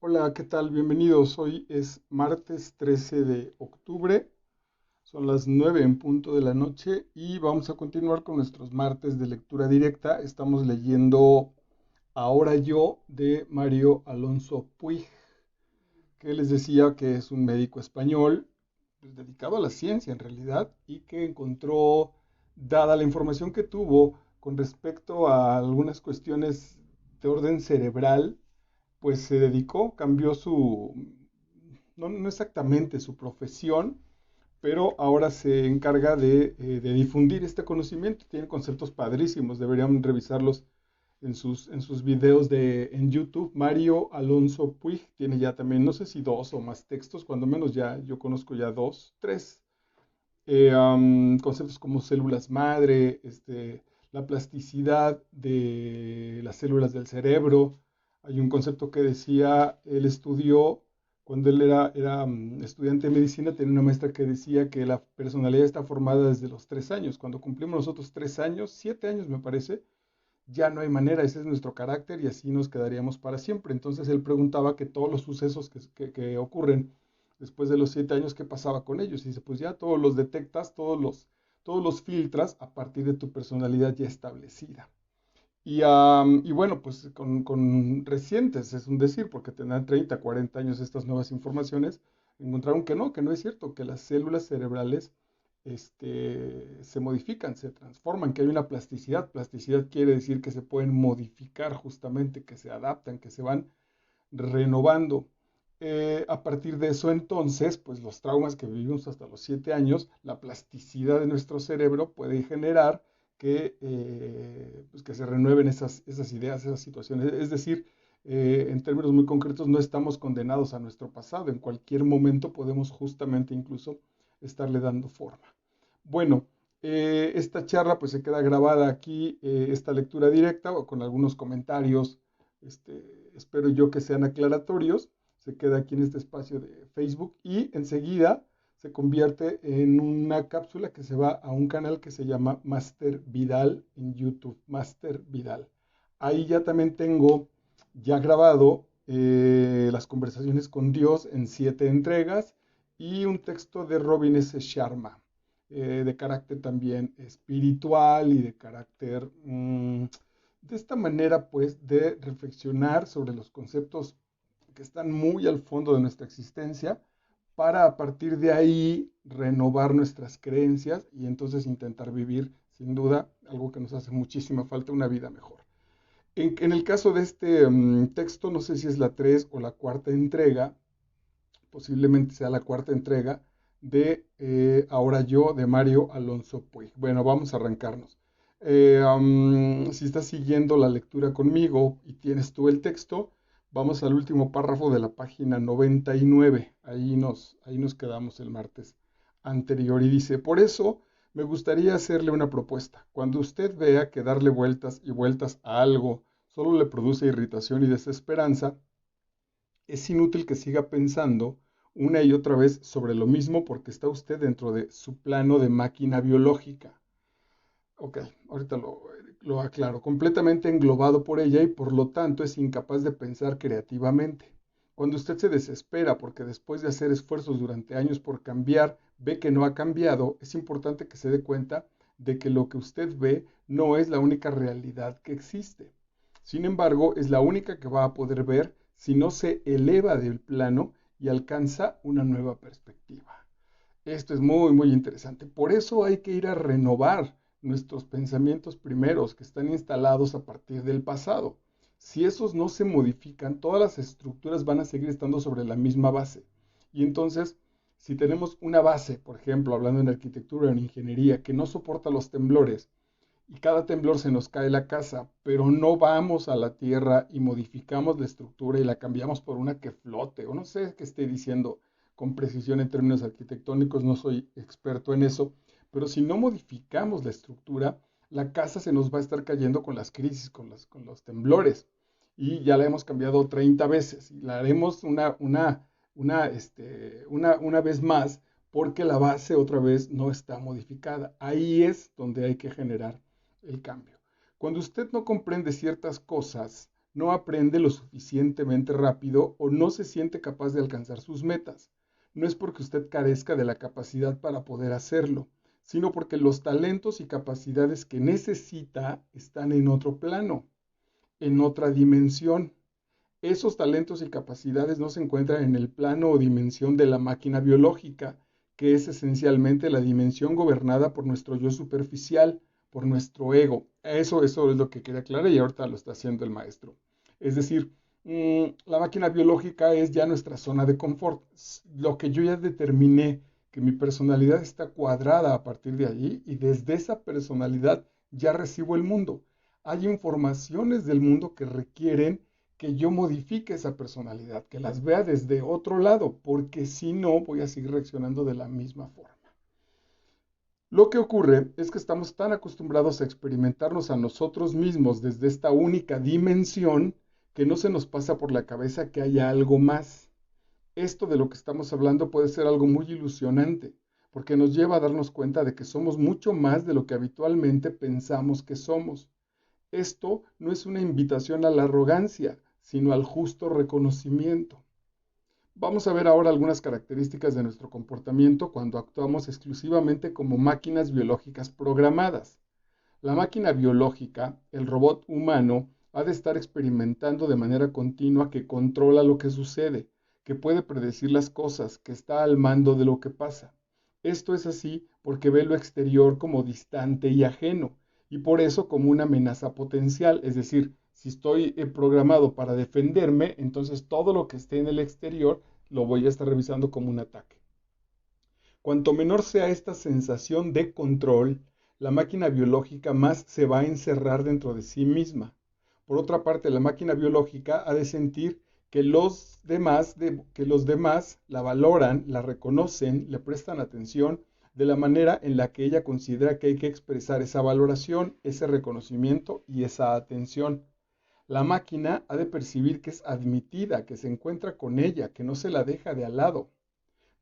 Hola, ¿qué tal? Bienvenidos. Hoy es martes 13 de octubre, son las 9 en punto de la noche y vamos a continuar con nuestros martes de lectura directa. Estamos leyendo Ahora yo de Mario Alonso Puig, que les decía que es un médico español pues, dedicado a la ciencia en realidad y que encontró, dada la información que tuvo con respecto a algunas cuestiones de orden cerebral, pues se dedicó, cambió no exactamente su profesión, pero ahora se encarga de difundir este conocimiento. Tiene conceptos padrísimos, deberían revisarlos en sus videos en YouTube. Mario Alonso Puig tiene ya también, no sé si dos o más textos, cuando menos ya yo conozco ya dos, tres. Conceptos como células madre, la plasticidad de las células del cerebro. Hay un concepto que decía, él estudió, cuando él era estudiante de medicina, tenía una maestra que decía que la personalidad está formada desde los 3 años. Cuando cumplimos nosotros 3 años, 7 años me parece, ya no hay manera, ese es nuestro carácter y así nos quedaríamos para siempre. Entonces él preguntaba que todos los sucesos que ocurren después de los 7 años, ¿qué pasaba con ellos? Y dice, pues ya todos los detectas, todos los filtras a partir de tu personalidad ya establecida. Y bueno, pues con recientes, es un decir, porque tendrán 30, 40 años estas nuevas informaciones, encontraron que no es cierto, que las células cerebrales se modifican, se transforman, que hay una plasticidad. Plasticidad quiere decir que se pueden modificar justamente, que se adaptan, que se van renovando. A partir de eso entonces, pues los traumas que vivimos hasta los 7 años, la plasticidad de nuestro cerebro puede generar pues que se renueven esas ideas, esas situaciones. Es decir, en términos muy concretos, no estamos condenados a nuestro pasado. En cualquier momento podemos justamente incluso estarle dando forma. Bueno, esta charla pues se queda grabada aquí, esta lectura directa o con algunos comentarios, espero yo que sean aclaratorios, se queda aquí en este espacio de Facebook y enseguida se convierte en una cápsula que se va a un canal que se llama Master Vidal en YouTube, Master Vidal. Ahí ya también tengo ya grabado las conversaciones con Dios en 7 entregas y un texto de Robin S. Sharma, de carácter también espiritual y de carácter, de esta manera pues de reflexionar sobre los conceptos que están muy al fondo de nuestra existencia para a partir de ahí renovar nuestras creencias y entonces intentar vivir sin duda algo que nos hace muchísima falta, una vida mejor. En el caso de este texto, no sé si es la 3 o la cuarta entrega, posiblemente sea la cuarta entrega de Ahora yo, de Mario Alonso Puig. Bueno, vamos a arrancarnos. Si estás siguiendo la lectura conmigo y tienes tú el texto, vamos al último párrafo de la página 99. Ahí nos quedamos el martes anterior y dice, por eso me gustaría hacerle una propuesta. Cuando usted vea que darle vueltas y vueltas a algo solo le produce irritación y desesperanza, es inútil que siga pensando una y otra vez sobre lo mismo porque está usted dentro de su plano de máquina biológica. Ok, ahorita lo aclaro. Completamente englobado por ella y por lo tanto es incapaz de pensar creativamente. Cuando usted se desespera porque después de hacer esfuerzos durante años por cambiar, ve que no ha cambiado, es importante que se dé cuenta de que lo que usted ve no es la única realidad que existe. Sin embargo, es la única que va a poder ver si no se eleva del plano y alcanza una nueva perspectiva. Esto es muy, muy interesante. Por eso hay que ir a renovar nuestros pensamientos primeros que están instalados a partir del pasado. Si esos no se modifican, todas las estructuras van a seguir estando sobre la misma base. Y entonces, si tenemos una base, por ejemplo, hablando en arquitectura o en ingeniería, que no soporta los temblores, y cada temblor se nos cae la casa, pero no vamos a la tierra y modificamos la estructura y la cambiamos por una que flote, o no sé qué esté diciendo con precisión en términos arquitectónicos, no soy experto en eso, pero si no modificamos la estructura, la casa se nos va a estar cayendo con las crisis, con los temblores, y ya la hemos cambiado 30 veces, y la haremos una vez más, porque la base otra vez no está modificada. Ahí es donde hay que generar el cambio. Cuando usted no comprende ciertas cosas, no aprende lo suficientemente rápido o no se siente capaz de alcanzar sus metas. No es porque usted carezca de la capacidad para poder hacerlo, sino porque los talentos y capacidades que necesita están en otro plano, en otra dimensión. Esos talentos y capacidades no se encuentran en el plano o dimensión de la máquina biológica, que es esencialmente la dimensión gobernada por nuestro yo superficial, por nuestro ego. Eso es lo que quería aclarar y ahorita lo está haciendo el maestro. Es decir, la máquina biológica es ya nuestra zona de confort. Lo que yo ya determiné, que mi personalidad está cuadrada a partir de allí y desde esa personalidad ya recibo el mundo. Hay informaciones del mundo que requieren que yo modifique esa personalidad, que las vea desde otro lado, porque si no voy a seguir reaccionando de la misma forma. Lo que ocurre es que estamos tan acostumbrados a experimentarnos a nosotros mismos desde esta única dimensión que no se nos pasa por la cabeza que haya algo más. Esto de lo que estamos hablando puede ser algo muy ilusionante, porque nos lleva a darnos cuenta de que somos mucho más de lo que habitualmente pensamos que somos. Esto no es una invitación a la arrogancia, sino al justo reconocimiento. Vamos a ver ahora algunas características de nuestro comportamiento cuando actuamos exclusivamente como máquinas biológicas programadas. La máquina biológica, el robot humano, ha de estar experimentando de manera continua que controla lo que sucede, que puede predecir las cosas, que está al mando de lo que pasa. Esto es así porque ve lo exterior como distante y ajeno, y por eso como una amenaza potencial, es decir, si estoy programado para defenderme, entonces todo lo que esté en el exterior lo voy a estar revisando como un ataque. Cuanto menor sea esta sensación de control, la máquina biológica más se va a encerrar dentro de sí misma. Por otra parte, la máquina biológica ha de sentir que los demás la valoran, la reconocen, le prestan atención de la manera en la que ella considera que hay que expresar esa valoración, ese reconocimiento y esa atención. La máquina ha de percibir que es admitida, que se encuentra con ella, que no se la deja de al lado.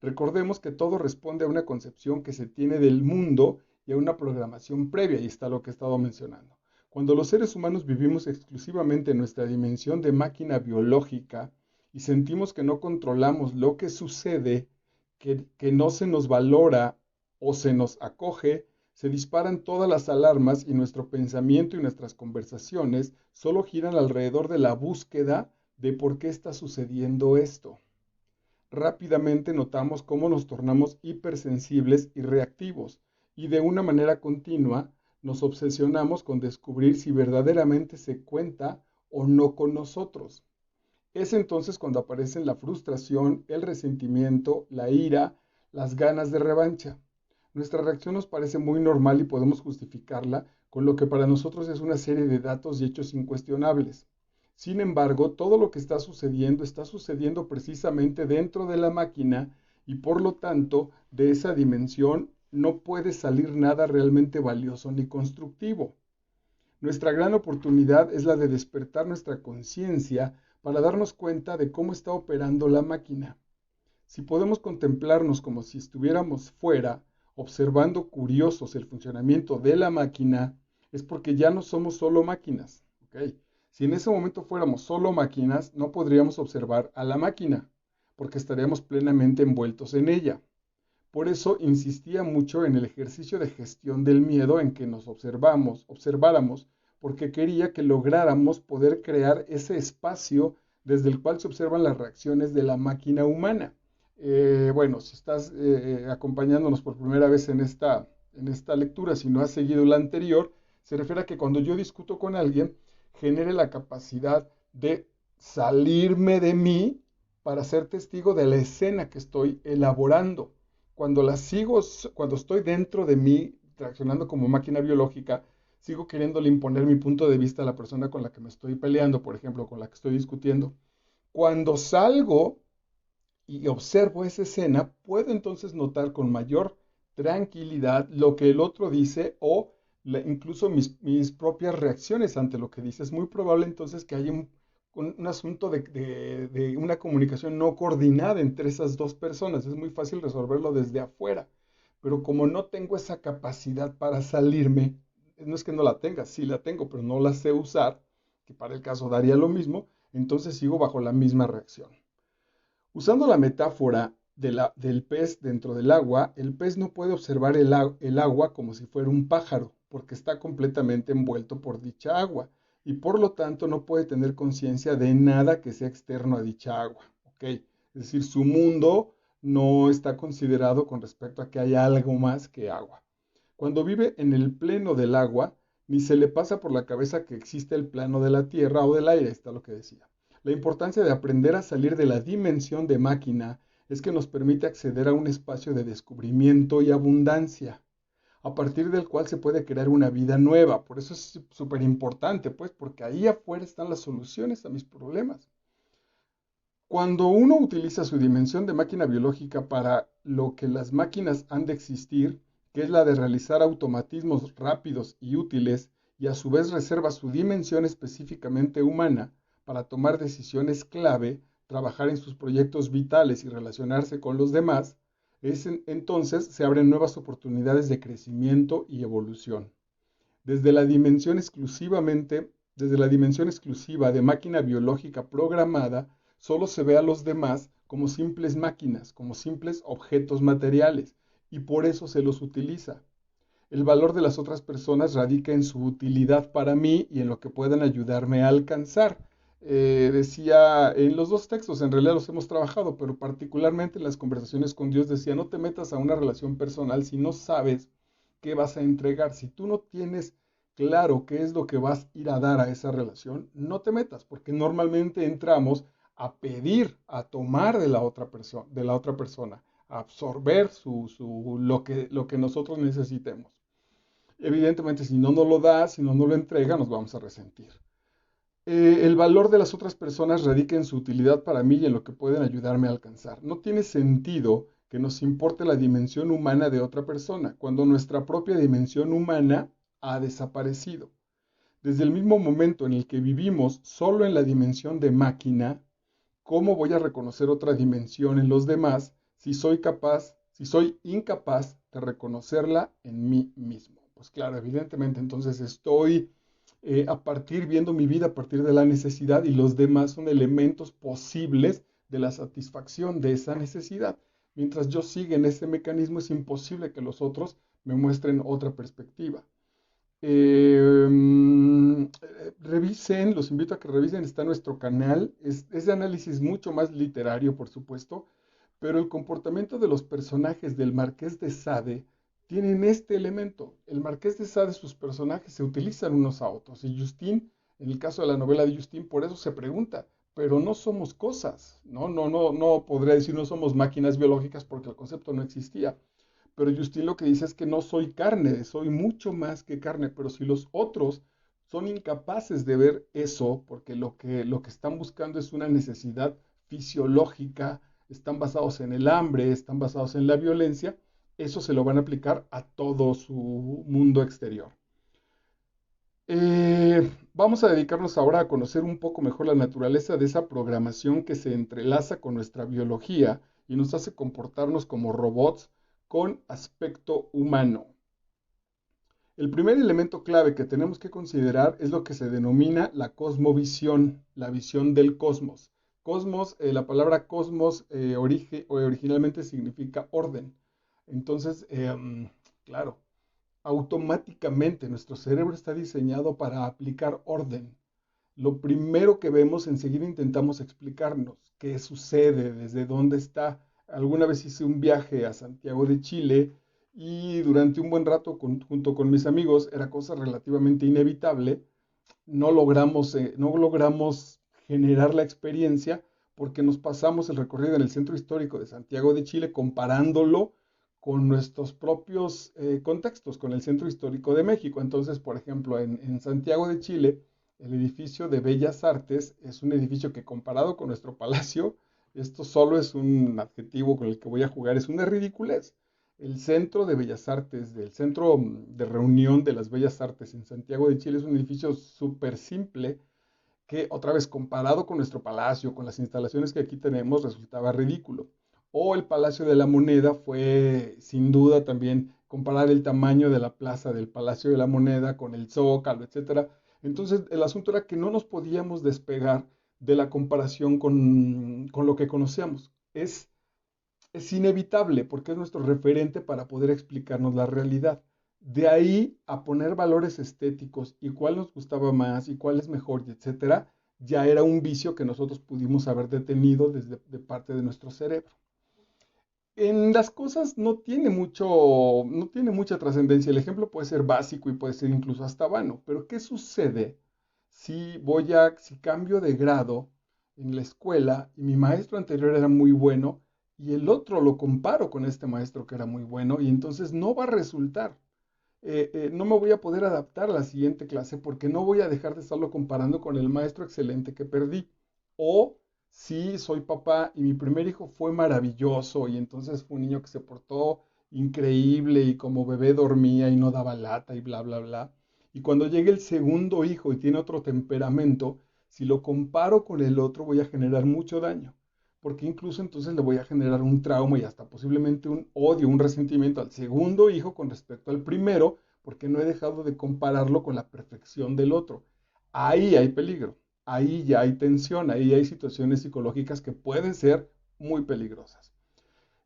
Recordemos que todo responde a una concepción que se tiene del mundo y a una programación previa, y está lo que he estado mencionando. Cuando los seres humanos vivimos exclusivamente en nuestra dimensión de máquina biológica y sentimos que no controlamos lo que sucede, que no se nos valora o se nos acoge, se disparan todas las alarmas y nuestro pensamiento y nuestras conversaciones solo giran alrededor de la búsqueda de por qué está sucediendo esto. Rápidamente notamos cómo nos tornamos hipersensibles y reactivos, y de una manera continua nos obsesionamos con descubrir si verdaderamente se cuenta o no con nosotros. Es entonces cuando aparecen la frustración, el resentimiento, la ira, las ganas de revancha. Nuestra reacción nos parece muy normal y podemos justificarla con lo que para nosotros es una serie de datos y hechos incuestionables. Sin embargo, todo lo que está sucediendo precisamente dentro de la máquina y por lo tanto de esa dimensión no puede salir nada realmente valioso ni constructivo. Nuestra gran oportunidad es la de despertar nuestra conciencia para darnos cuenta de cómo está operando la máquina. Si podemos contemplarnos como si estuviéramos fuera, observando curiosos el funcionamiento de la máquina, es porque ya no somos solo máquinas. ¿Okay? Si en ese momento fuéramos solo máquinas, no podríamos observar a la máquina, porque estaríamos plenamente envueltos en ella. Por eso insistía mucho en el ejercicio de gestión del miedo en que nos observáramos, porque quería que lográramos poder crear ese espacio desde el cual se observan las reacciones de la máquina humana. Bueno, si estás acompañándonos por primera vez en esta lectura, si no has seguido la anterior, se refiere a que cuando yo discuto con alguien, genere la capacidad de salirme de mí para ser testigo de la escena que estoy elaborando. Cuando estoy dentro de mí, reaccionando como máquina biológica, sigo queriéndole imponer mi punto de vista a la persona con la que me estoy peleando, por ejemplo, con la que estoy discutiendo. Cuando salgo y observo esa escena, puedo entonces notar con mayor tranquilidad lo que el otro dice o incluso mis propias reacciones ante lo que dice. Es muy probable entonces que haya un asunto de una comunicación no coordinada entre esas dos personas. Es muy fácil resolverlo desde afuera, pero como no tengo esa capacidad para salirme, no es que no la tenga, sí la tengo, pero no la sé usar, que para el caso daría lo mismo, entonces sigo bajo la misma reacción. Usando la metáfora del pez dentro del agua, el pez no puede observar el agua como si fuera un pájaro, porque está completamente envuelto por dicha agua, y por lo tanto no puede tener conciencia de nada que sea externo a dicha agua. ¿Ok? Es decir, su mundo no está considerado con respecto a que haya algo más que agua. Cuando vive en el pleno del agua, ni se le pasa por la cabeza que existe el plano de la tierra o del aire, está lo que decía. La importancia de aprender a salir de la dimensión de máquina es que nos permite acceder a un espacio de descubrimiento y abundancia, a partir del cual se puede crear una vida nueva. Por eso es súper importante, pues, porque ahí afuera están las soluciones a mis problemas. Cuando uno utiliza su dimensión de máquina biológica para lo que las máquinas han de existir, que es la de realizar automatismos rápidos y útiles, y a su vez reserva su dimensión específicamente humana para tomar decisiones clave, trabajar en sus proyectos vitales y relacionarse con los demás, entonces se abren nuevas oportunidades de crecimiento y evolución. Desde la dimensión exclusiva de máquina biológica programada, solo se ve a los demás como simples máquinas, como simples objetos materiales, y por eso se los utiliza. El valor de las otras personas radica en su utilidad para mí y en lo que puedan ayudarme a alcanzar. Decía, en los dos textos en realidad los hemos trabajado, pero particularmente en las conversaciones con Dios decía, no te metas a una relación personal si no sabes qué vas a entregar. Si tú no tienes claro qué es lo que vas a ir a dar a esa relación, no te metas, porque normalmente entramos a pedir, a tomar de la otra persona, a absorber lo que nosotros necesitemos. Evidentemente, si no nos lo da, si no nos lo entrega, nos vamos a resentir. El valor de las otras personas radica en su utilidad para mí y en lo que pueden ayudarme a alcanzar. No tiene sentido que nos importe la dimensión humana de otra persona, cuando nuestra propia dimensión humana ha desaparecido. Desde el mismo momento en el que vivimos solo en la dimensión de máquina, ¿cómo voy a reconocer otra dimensión en los demás si soy incapaz de reconocerla en mí mismo? Pues claro, evidentemente, entonces estoy viendo mi vida a partir de la necesidad y los demás son elementos posibles de la satisfacción de esa necesidad. Mientras yo siga en ese mecanismo, es imposible que los otros me muestren otra perspectiva. Los invito a que revisen, está nuestro canal. Es de análisis mucho más literario, por supuesto, pero el comportamiento de los personajes del Marqués de Sade tienen este elemento. El Marqués de Sade, sus personajes se utilizan unos a otros. Y Justin, en el caso de la novela de Justin, por eso se pregunta, pero no somos cosas, no podría decir no somos máquinas biológicas porque el concepto no existía. Pero Justin lo que dice es que no soy carne, soy mucho más que carne, pero si los otros son incapaces de ver eso, porque lo que están buscando es una necesidad fisiológica, están basados en el hambre, están basados en la violencia, eso se lo van a aplicar a todo su mundo exterior. Vamos a dedicarnos ahora a conocer un poco mejor la naturaleza de esa programación que se entrelaza con nuestra biología y nos hace comportarnos como robots con aspecto humano. El primer elemento clave que tenemos que considerar es lo que se denomina la cosmovisión, la visión del cosmos. Cosmos, la palabra cosmos originalmente significa orden. Entonces, claro, automáticamente nuestro cerebro está diseñado para aplicar orden. Lo primero que vemos, enseguida intentamos explicarnos qué sucede, desde dónde está. Alguna vez hice un viaje a Santiago de Chile y durante un buen rato junto con mis amigos era cosa relativamente inevitable. No logramos generar la experiencia porque nos pasamos el recorrido en el centro histórico de Santiago de Chile comparándolo con nuestros propios contextos, con el centro histórico de México. Entonces, por ejemplo, en Santiago de Chile, el edificio de Bellas Artes es un edificio que comparado con nuestro palacio, esto solo es un adjetivo con el que voy a jugar, es una ridiculez. El centro de Bellas Artes, el centro de reunión de las Bellas Artes en Santiago de Chile es un edificio súper simple que otra vez comparado con nuestro palacio, con las instalaciones que aquí tenemos, resultaba ridículo. O el Palacio de la Moneda fue sin duda también comparar el tamaño de la plaza del Palacio de la Moneda con el Zócalo, etcétera, Entonces, el asunto era que no nos podíamos despegar de la comparación con lo que conocíamos. Es inevitable porque es nuestro referente para poder explicarnos la realidad. De ahí a poner valores estéticos y cuál nos gustaba más y cuál es mejor, y etcétera, ya era un vicio que nosotros pudimos haber detenido desde de parte de nuestro cerebro. En las cosas no tiene mucha trascendencia. El ejemplo puede ser básico y puede ser incluso hasta vano, pero ¿qué sucede si cambio de grado en la escuela y mi maestro anterior era muy bueno y el otro lo comparo con este maestro que era muy bueno y entonces no va a resultar? No me voy a poder adaptar a la siguiente clase porque no voy a dejar de estarlo comparando con el maestro excelente que perdí. O si soy papá y mi primer hijo fue maravilloso y entonces fue un niño que se portó increíble y como bebé dormía y no daba lata y bla, bla, bla. Y cuando llegue el segundo hijo y tiene otro temperamento, si lo comparo con el otro voy a generar mucho daño, porque incluso entonces le voy a generar un trauma y hasta posiblemente un odio, un resentimiento al segundo hijo con respecto al primero, porque no he dejado de compararlo con la perfección del otro. Ahí hay peligro, ahí ya hay tensión, ahí hay situaciones psicológicas que pueden ser muy peligrosas.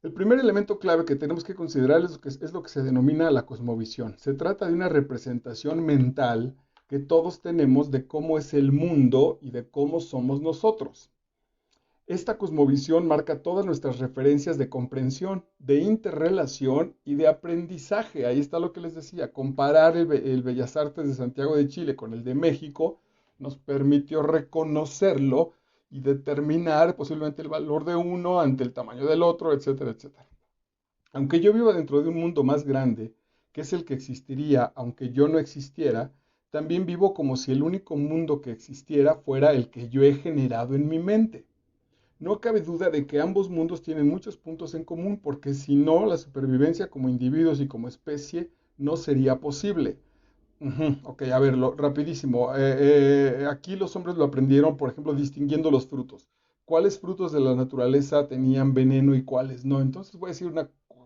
El primer elemento clave que tenemos que considerar es lo que se denomina la cosmovisión. Se trata de una representación mental que todos tenemos de cómo es el mundo y de cómo somos nosotros. Esta cosmovisión marca todas nuestras referencias de comprensión, de interrelación y de aprendizaje. Ahí está lo que les decía, comparar el Bellas Artes de Santiago de Chile con el de México nos permitió reconocerlo y determinar posiblemente el valor de uno ante el tamaño del otro, etcétera, etcétera. Aunque yo viva dentro de un mundo más grande, que es el que existiría aunque yo no existiera, también vivo como si el único mundo que existiera fuera el que yo he generado en mi mente. No cabe duda de que ambos mundos tienen muchos puntos en común, porque si no, la supervivencia como individuos y como especie no sería posible. Ok, a ver, rapidísimo. Aquí los hombres lo aprendieron, por ejemplo, distinguiendo los frutos. ¿Cuáles frutos de la naturaleza tenían veneno y cuáles no? Entonces voy a decir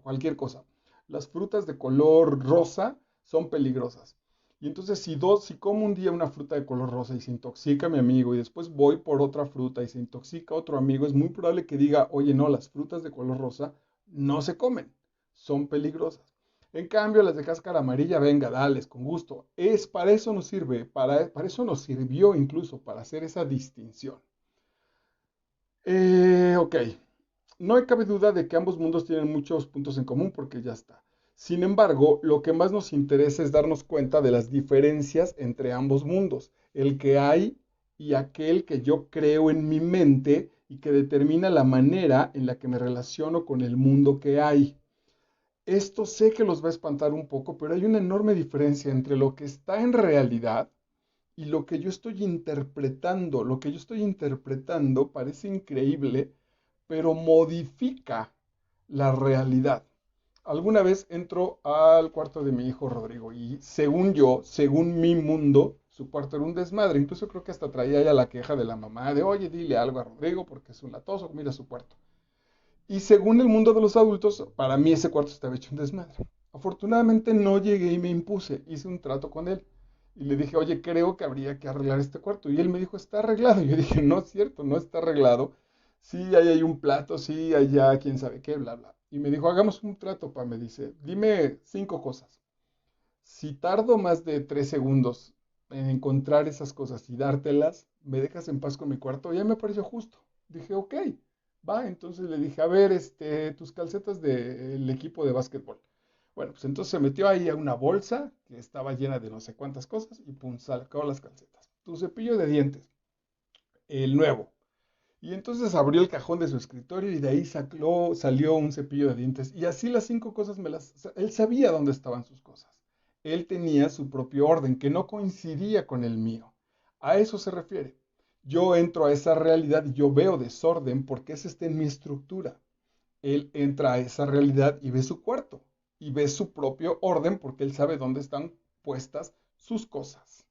cualquier cosa. Las frutas de color rosa son peligrosas. Y entonces si como un día una fruta de color rosa y se intoxica mi amigo y después voy por otra fruta y se intoxica otro amigo, es muy probable que diga, oye, no, las frutas de color rosa no se comen, son peligrosas. En cambio, las de cáscara amarilla, venga, dales, con gusto. Para eso nos sirve, para eso nos sirvió incluso, para hacer esa distinción. Ok, no cabe duda de que ambos mundos tienen muchos puntos en común porque ya está. Sin embargo, lo que más nos interesa es darnos cuenta de las diferencias entre ambos mundos, el que hay y aquel que yo creo en mi mente y que determina la manera en la que me relaciono con el mundo que hay. Esto sé que los va a espantar un poco, pero hay una enorme diferencia entre lo que está en realidad y lo que yo estoy interpretando. Lo que yo estoy interpretando parece increíble, pero modifica la realidad. Alguna vez entro al cuarto de mi hijo Rodrigo y según yo, según mi mundo, su cuarto era un desmadre. Incluso creo que hasta traía ya la queja de la mamá de, oye, dile algo a Rodrigo porque es un latoso, mira su cuarto. Y según el mundo de los adultos, para mí ese cuarto estaba hecho un desmadre. Afortunadamente no llegué y me impuse, hice un trato con él. Y le dije, oye, creo que habría que arreglar este cuarto. Y él me dijo, está arreglado. Y yo dije, no es cierto, no está arreglado. Sí, ahí hay un plato, sí, allá, quién sabe qué, bla, bla. Y me dijo, hagamos un trato, pa. Me dice, dime 5 cosas. Si tardo más de 3 segundos en encontrar esas cosas y dártelas, me dejas en paz con mi cuarto. Ya me pareció justo. Dije, ok, va. Entonces le dije, a ver, tus calcetas del equipo de básquetbol. Bueno, pues entonces se metió ahí a una bolsa que estaba llena de no sé cuántas cosas y pum, sacó las calcetas. Tu cepillo de dientes, el nuevo. Y entonces abrió el cajón de su escritorio y de ahí salió un cepillo de dientes. Y así las 5 cosas él sabía dónde estaban sus cosas. Él tenía su propio orden que no coincidía con el mío. A eso se refiere. Yo entro a esa realidad y yo veo desorden porque ese está en mi estructura. Él entra a esa realidad y ve su cuarto y ve su propio orden porque él sabe dónde están puestas sus cosas.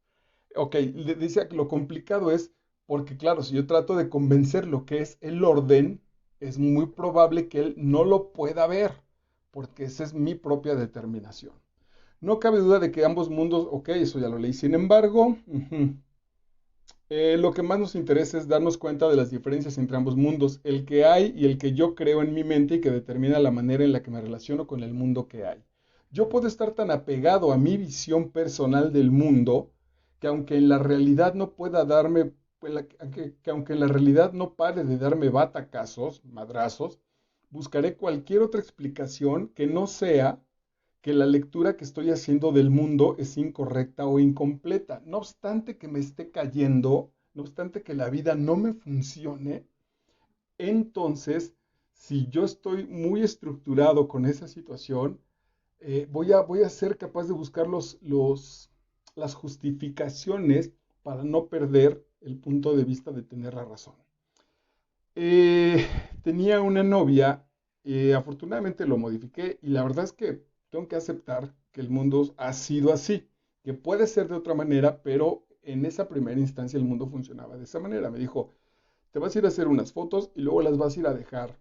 Ok, le decía que lo complicado es porque, claro, si yo trato de convencer lo que es el orden, es muy probable que él no lo pueda ver, porque esa es mi propia determinación. No cabe duda de que ambos mundos, ok, eso ya lo leí. Sin embargo, lo que más nos interesa es darnos cuenta de las diferencias entre ambos mundos, el que hay y el que yo creo en mi mente y que determina la manera en la que me relaciono con el mundo que hay. Yo puedo estar tan apegado a mi visión personal del mundo que aunque en la realidad no pueda darme, que aunque en la realidad no pare de darme batacazos, madrazos, buscaré cualquier otra explicación que no sea que la lectura que estoy haciendo del mundo es incorrecta o incompleta. No obstante que me esté cayendo, no obstante que la vida no me funcione, entonces, si yo estoy muy estructurado con esa situación, voy a ser capaz de buscar las justificaciones para no perder el punto de vista de tener la razón. Eh, Tenía una novia, afortunadamente lo modifiqué y la verdad es que tengo que aceptar que el mundo ha sido así, que puede ser de otra manera, pero en esa primera instancia el mundo funcionaba de esa manera. Me dijo, te vas a ir a hacer unas fotos y luego las vas a ir a dejar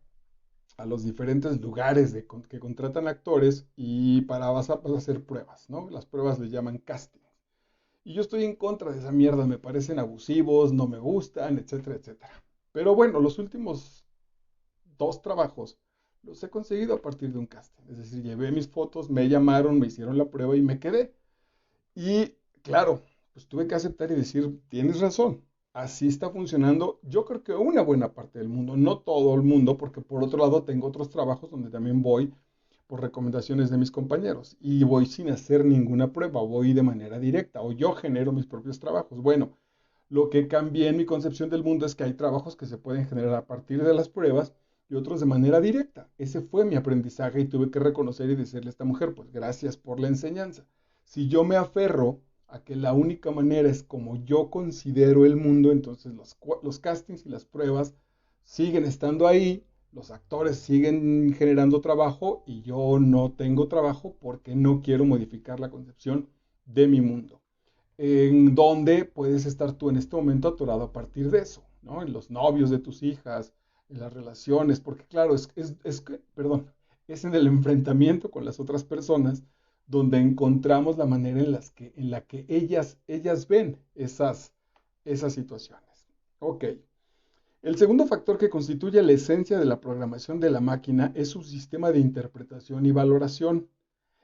a los diferentes lugares que contratan actores y vas a hacer pruebas, ¿no? Las pruebas le llaman casting. Y yo estoy en contra de esa mierda, me parecen abusivos, no me gustan, etcétera, etcétera. Pero bueno, los últimos dos trabajos los he conseguido a partir de un casting. Es decir, llevé mis fotos, me llamaron, me hicieron la prueba y me quedé. Y claro, pues tuve que aceptar y decir, tienes razón, así está funcionando. Yo creo que una buena parte del mundo, no todo el mundo, porque por otro lado tengo otros trabajos donde también voy por recomendaciones de mis compañeros y voy sin hacer ninguna prueba, voy de manera directa o yo genero mis propios trabajos. Bueno, lo que cambié en mi concepción del mundo es que hay trabajos que se pueden generar a partir de las pruebas y otros de manera directa. Ese fue mi aprendizaje y tuve que reconocer y decirle a esta mujer, pues gracias por la enseñanza. Si yo me aferro a que la única manera es como yo considero el mundo, entonces los castings y las pruebas siguen estando ahí, los actores siguen generando trabajo y yo no tengo trabajo porque no quiero modificar la concepción de mi mundo. En donde puedes estar tú en este momento atorado a partir de eso, ¿no? En los novios de tus hijas, en las relaciones, porque claro, perdón, es en el enfrentamiento con las otras personas donde encontramos la manera en la que ellas ven esas situaciones. Ok. El segundo factor que constituye la esencia de la programación de la máquina es su sistema de interpretación y valoración.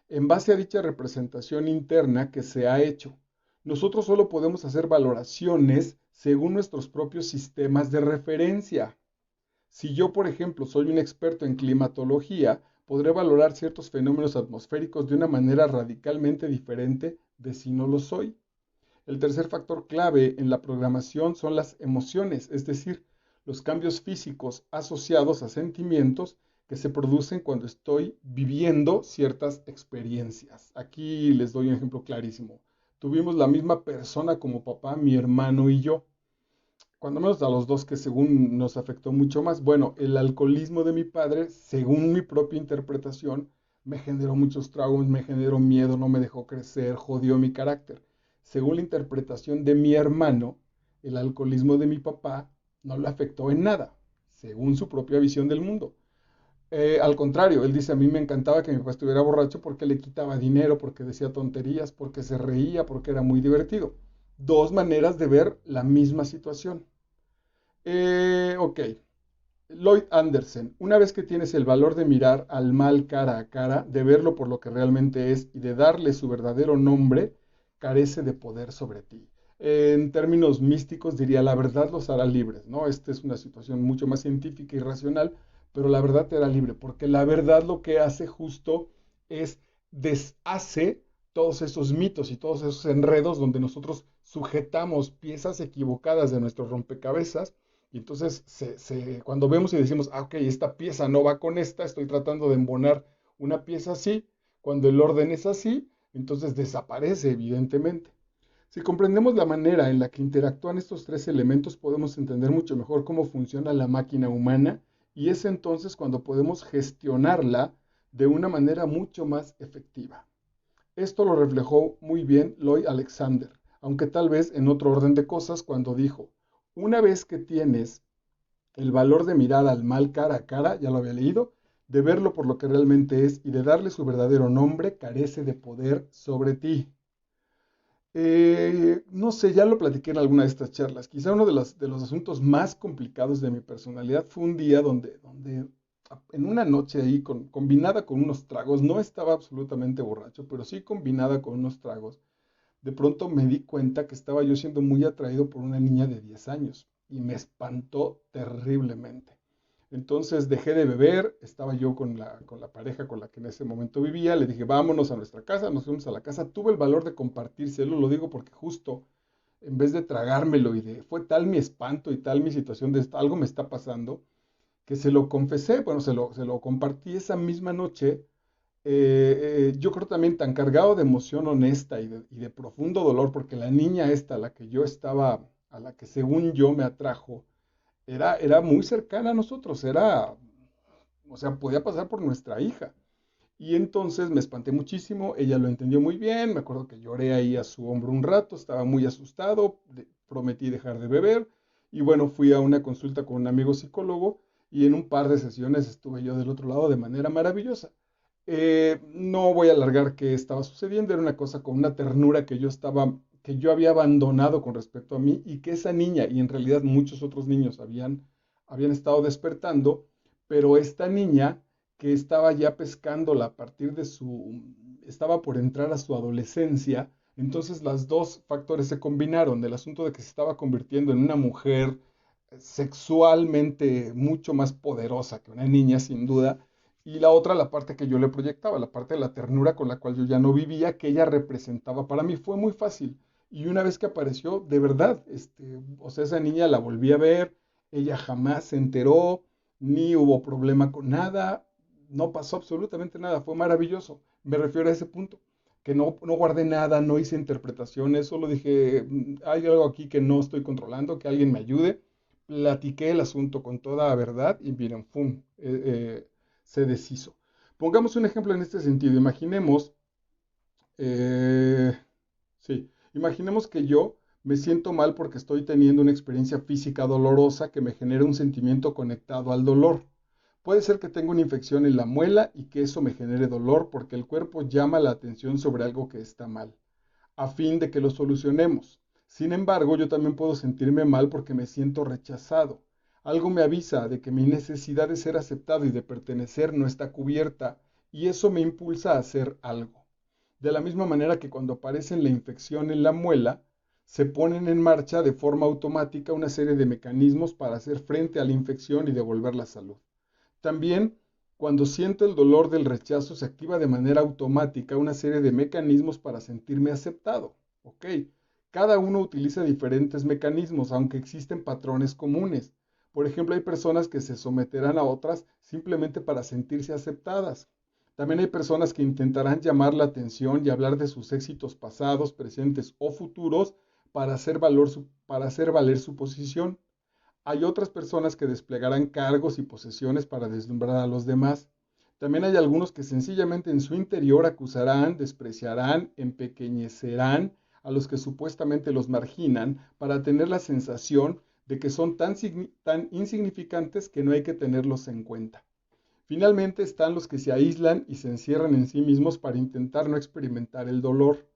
En base a dicha representación interna que se ha hecho, nosotros solo podemos hacer valoraciones según nuestros propios sistemas de referencia. Si yo, por ejemplo, soy un experto en climatología, podré valorar ciertos fenómenos atmosféricos de una manera radicalmente diferente de si no lo soy. El tercer factor clave en la programación son las emociones, es decir, los cambios físicos asociados a sentimientos que se producen cuando estoy viviendo ciertas experiencias. Aquí les doy un ejemplo clarísimo. Tuvimos la misma persona como papá, mi hermano y yo. Cuando menos a los dos que según nos afectó mucho más. Bueno, el alcoholismo de mi padre, según mi propia interpretación, me generó muchos traumas, me generó miedo, no me dejó crecer, jodió mi carácter. Según la interpretación de mi hermano, el alcoholismo de mi papá no le afectó en nada, según su propia visión del mundo. Al contrario, él dice, a mí me encantaba que mi papá estuviera borracho porque le quitaba dinero, porque decía tonterías, porque se reía, porque era muy divertido. Dos maneras de ver la misma situación. Ok, Lloyd Anderson, una vez que tienes el valor de mirar al mal cara a cara, de verlo por lo que realmente es y de darle su verdadero nombre, carece de poder sobre ti. En términos místicos diría, la verdad los hará libres, ¿no? Esta es una situación mucho más científica y racional, pero la verdad te hará libre, porque la verdad lo que hace justo es deshace todos esos mitos y todos esos enredos donde nosotros sujetamos piezas equivocadas de nuestro rompecabezas y entonces cuando vemos y decimos, ok, esta pieza no va con esta, estoy tratando de embonar una pieza así, cuando el orden es así, entonces desaparece evidentemente. Si comprendemos la manera en la que interactúan estos tres elementos, podemos entender mucho mejor cómo funciona la máquina humana y es entonces cuando podemos gestionarla de una manera mucho más efectiva. Esto lo reflejó muy bien Lloyd Alexander, aunque tal vez en otro orden de cosas cuando dijo, una vez que tienes el valor de mirar al mal cara a cara, ya lo había leído, de verlo por lo que realmente es y de darle su verdadero nombre, carece de poder sobre ti. No sé, ya lo platiqué en alguna de estas charlas. Quizá uno de los asuntos más complicados de mi personalidad fue un día donde en una noche ahí, combinada con unos tragos, no estaba absolutamente borracho, pero sí combinada con unos tragos, de pronto me di cuenta que estaba yo siendo muy atraído por una niña de 10 años y me espantó terriblemente. Entonces dejé de beber, estaba yo con la pareja con la que en ese momento vivía, le dije, vámonos a nuestra casa, nos fuimos a la casa, tuve el valor de compartírselo, lo digo porque justo en vez de tragármelo fue tal mi espanto y tal mi situación de algo me está pasando, que se lo confesé, bueno, se lo compartí esa misma noche. Yo creo también tan cargado de emoción honesta y de profundo dolor, porque la niña esta, a la que yo estaba, a la que según yo me atrajo, era muy cercana a nosotros, o sea, podía pasar por nuestra hija. Y entonces me espanté muchísimo, ella lo entendió muy bien, me acuerdo que lloré ahí a su hombro un rato, estaba muy asustado, prometí dejar de beber y bueno, fui a una consulta con un amigo psicólogo y en un par de sesiones estuve yo del otro lado de manera maravillosa. No voy a alargar qué estaba sucediendo, era una cosa con una ternura que yo había abandonado con respecto a mí y que esa niña y en realidad muchos otros niños habían estado despertando, pero esta niña que estaba ya pescándola a partir estaba por entrar a su adolescencia, entonces los dos factores se combinaron, del asunto de que se estaba convirtiendo en una mujer sexualmente mucho más poderosa que una niña, sin duda, y la otra, la parte que yo le proyectaba, la parte de la ternura con la cual yo ya no vivía, que ella representaba para mí, fue muy fácil. Y una vez que apareció, de verdad, o sea, esa niña la volví a ver, ella jamás se enteró, ni hubo problema con nada, no pasó absolutamente nada, fue maravilloso. Me refiero a ese punto, que no guardé nada, no hice interpretaciones, solo dije, hay algo aquí que no estoy controlando, que alguien me ayude. Platiqué el asunto con toda verdad y miren, ¡fum! Se deshizo. Pongamos un ejemplo en este sentido. Eh, sí, imaginemos que yo me siento mal porque estoy teniendo una experiencia física dolorosa que me genera un sentimiento conectado al dolor. Puede ser que tenga una infección en la muela y que eso me genere dolor porque el cuerpo llama la atención sobre algo que está mal, a fin de que lo solucionemos. Sin embargo, yo también puedo sentirme mal porque me siento rechazado. Algo me avisa de que mi necesidad de ser aceptado y de pertenecer no está cubierta, y eso me impulsa a hacer algo. De la misma manera que cuando aparece la infección en la muela, se ponen en marcha de forma automática una serie de mecanismos para hacer frente a la infección y devolver la salud. También, cuando siento el dolor del rechazo, se activa de manera automática una serie de mecanismos para sentirme aceptado. ¿Ok? Cada uno utiliza diferentes mecanismos, aunque existen patrones comunes. Por ejemplo, hay personas que se someterán a otras simplemente para sentirse aceptadas. También hay personas que intentarán llamar la atención y hablar de sus éxitos pasados, presentes o futuros para hacer valer su posición. Hay otras personas que desplegarán cargos y posesiones para deslumbrar a los demás. También hay algunos que sencillamente en su interior acusarán, despreciarán, empequeñecerán a los que supuestamente los marginan para tener la sensación de que son tan insignificantes que no hay que tenerlos en cuenta. Finalmente están los que se aíslan y se encierran en sí mismos para intentar no experimentar el dolor.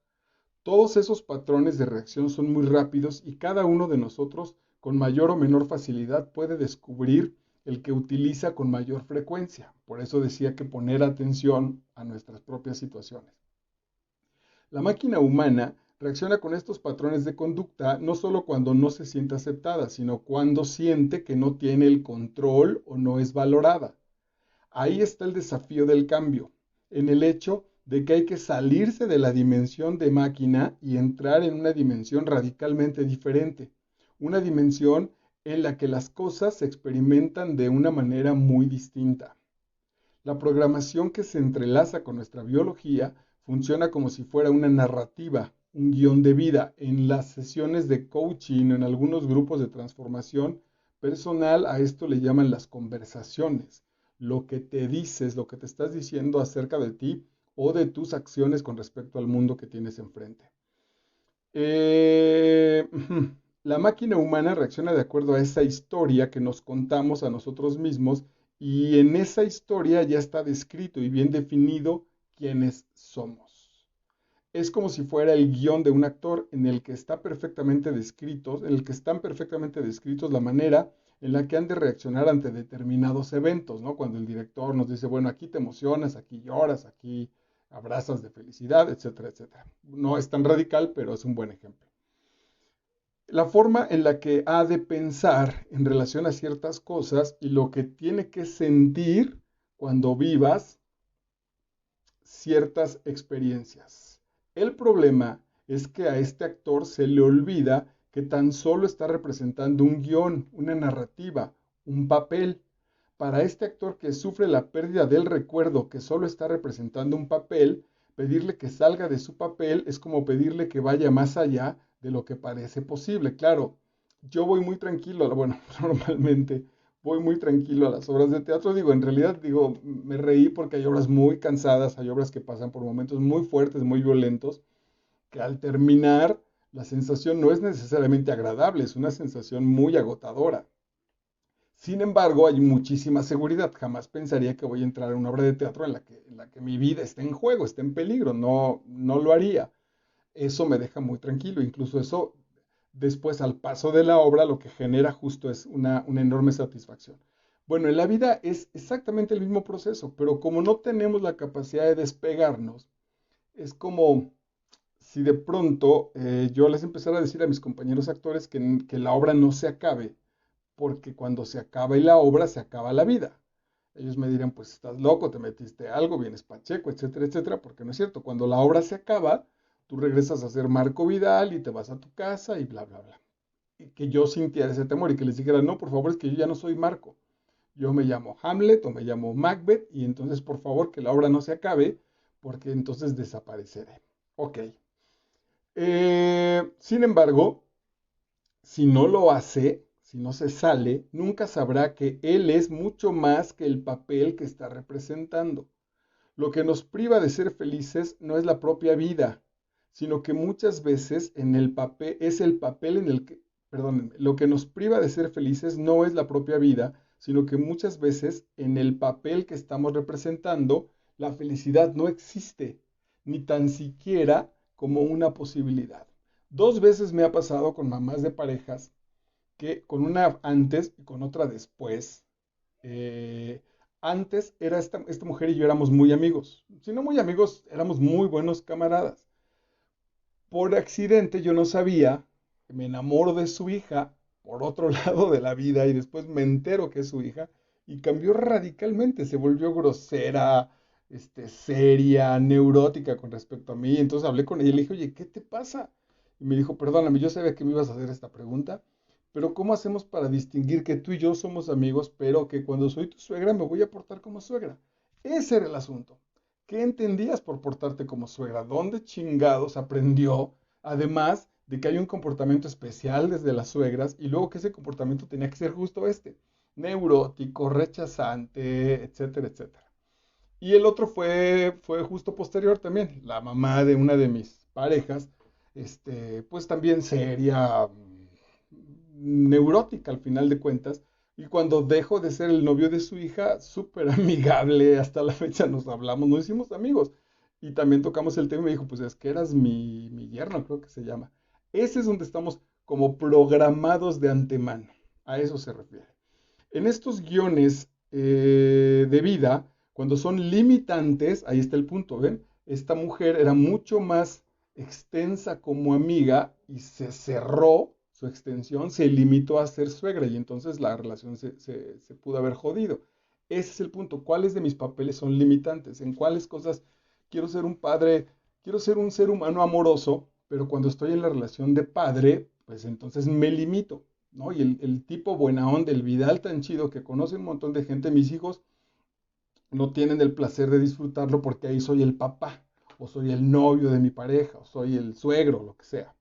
Todos esos patrones de reacción son muy rápidos y cada uno de nosotros con mayor o menor facilidad puede descubrir el que utiliza con mayor frecuencia. Por eso decía que poner atención a nuestras propias situaciones. La máquina humana reacciona con estos patrones de conducta no solo cuando no se siente aceptada, sino cuando siente que no tiene el control o no es valorada. Ahí está el desafío del cambio, en el hecho de que hay que salirse de la dimensión de máquina y entrar en una dimensión radicalmente diferente, una dimensión en la que las cosas se experimentan de una manera muy distinta. La programación que se entrelaza con nuestra biología funciona como si fuera una narrativa, un guión de vida. En las sesiones de coaching, en algunos grupos de transformación personal, a esto le llaman las conversaciones. Lo que te dices, lo que te estás diciendo acerca de ti o de tus acciones con respecto al mundo que tienes enfrente. Eh, la máquina humana reacciona de acuerdo a esa historia que nos contamos a nosotros mismos Y en esa historia ya está descrito y bien definido quiénes somos. Es como si fuera el guión de un actor en el que está perfectamente descritos, en el que están perfectamente descritos la manera en la que han de reaccionar ante determinados eventos, ¿no? Cuando el director nos dice, bueno, aquí te emocionas, aquí lloras, aquí abrazas de felicidad, etcétera, etcétera. No es tan radical, pero es un buen ejemplo. La forma en la que ha de pensar en relación a ciertas cosas y lo que tiene que sentir cuando vivas ciertas experiencias. El problema es que a este actor se le olvida que tan solo está representando un guión, una narrativa, un papel. Para este actor que sufre la pérdida del recuerdo, que solo está representando un papel, pedirle que salga de su papel es como pedirle que vaya más allá de lo que parece posible. Claro, yo voy muy tranquilo, bueno, normalmente voy muy tranquilo a las obras de teatro. Digo, en realidad, digo, me reí porque hay obras muy cansadas, hay obras que pasan por momentos muy fuertes, muy violentos, que al terminar la sensación no es necesariamente agradable, es una sensación muy agotadora. Sin embargo, hay muchísima seguridad. Jamás pensaría que voy a entrar a una obra de teatro en la que mi vida esté en juego, esté en peligro. No, no lo haría. Eso me deja muy tranquilo. Incluso eso, después al paso de la obra, lo que genera justo es una enorme satisfacción. Bueno, en la vida es exactamente el mismo proceso, pero como no tenemos la capacidad de despegarnos, es como si de pronto yo les empezara a decir a mis compañeros actores que la obra no se acabe, porque cuando se acaba la obra, se acaba la vida. Ellos me dirán, pues estás loco, te metiste algo, vienes pacheco, etcétera, etcétera, porque no es cierto. Cuando la obra se acaba, tú regresas a ser Marco Vidal y te vas a tu casa y bla, bla, bla. Y que yo sintiera ese temor y que les dijera, no, por favor, es que yo ya no soy Marco. Yo me llamo Hamlet o me llamo Macbeth y entonces, por favor, que la obra no se acabe, porque entonces desapareceré. Ok. Sin embargo, si no lo hace, si no se sale, nunca sabrá que él es mucho más que el papel que está representando. Lo que nos priva de ser felices no es la propia vida, sino que muchas veces en el papel es el papel en el que, perdón, lo que nos priva de ser felices no es la propia vida, sino que muchas veces en el papel que estamos representando, la felicidad no existe, ni tan siquiera como una posibilidad. Dos veces me ha pasado con mamás de parejas que con una antes y con otra después. eh, Antes era esta mujer y yo éramos muy amigos. Si no muy amigos, éramos muy buenos camaradas. Por accidente yo no sabía, me enamoro de su hija por otro lado de la vida y después me entero que es su hija y cambió radicalmente, se volvió grosera, seria, neurótica con respecto a mí. Entonces hablé con ella y le dije, oye, ¿qué te pasa? Y me dijo, perdóname, yo sabía que me ibas a hacer esta pregunta, pero ¿cómo hacemos para distinguir que tú y yo somos amigos, pero que cuando soy tu suegra me voy a portar como suegra? Ese era el asunto. ¿Qué entendías por portarte como suegra? ¿Dónde chingados aprendió? Además de que hay un comportamiento especial desde las suegras y luego que ese comportamiento tenía que ser justo neurótico, rechazante, etcétera, etcétera. Y el otro fue justo posterior también, la mamá de una de mis parejas, pues también seria, neurótica al final de cuentas, y cuando dejo de ser el novio de su hija, súper amigable, hasta la fecha nos hablamos, nos hicimos amigos. Y también tocamos el tema y me dijo, pues es que eras mi yerno, creo que se llama. Ese es donde estamos como programados de antemano. A eso se refiere. En estos guiones de vida, cuando son limitantes, ahí está el punto, ¿ven? Esta mujer era mucho más extensa como amiga y se cerró su extensión, se limitó a ser suegra y entonces la relación se pudo haber jodido. Ese es el punto. ¿Cuáles de mis papeles son limitantes? ¿En cuáles cosas quiero ser un padre, quiero ser un ser humano amoroso, pero cuando estoy en la relación de padre, pues entonces me limito? ¿No? Y el tipo buena onda, el Vidal tan chido que conoce un montón de gente, mis hijos no tienen el placer de disfrutarlo porque ahí soy el papá, o soy el novio de mi pareja, o soy el suegro, lo que sea.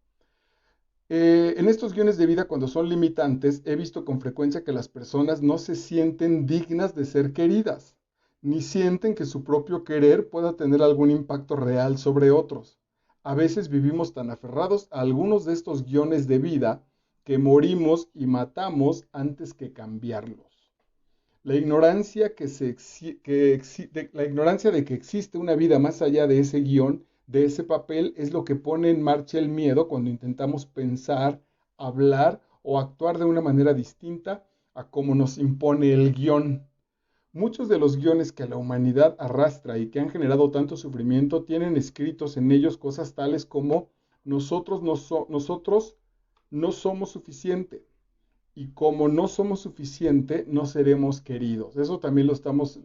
En estos guiones de vida, cuando son limitantes, he visto con frecuencia que las personas no se sienten dignas de ser queridas, ni sienten que su propio querer pueda tener algún impacto real sobre otros. A veces vivimos tan aferrados a algunos de estos guiones de vida que morimos y matamos antes que cambiarlos. La ignorancia la ignorancia de que existe una vida más allá de ese guión, de ese papel, es lo que pone en marcha el miedo cuando intentamos pensar, hablar o actuar de una manera distinta a como nos impone el guión. Muchos de los guiones que la humanidad arrastra y que han generado tanto sufrimiento tienen escritos en ellos cosas tales como nosotros no somos suficiente y como no somos suficiente no seremos queridos. Eso también lo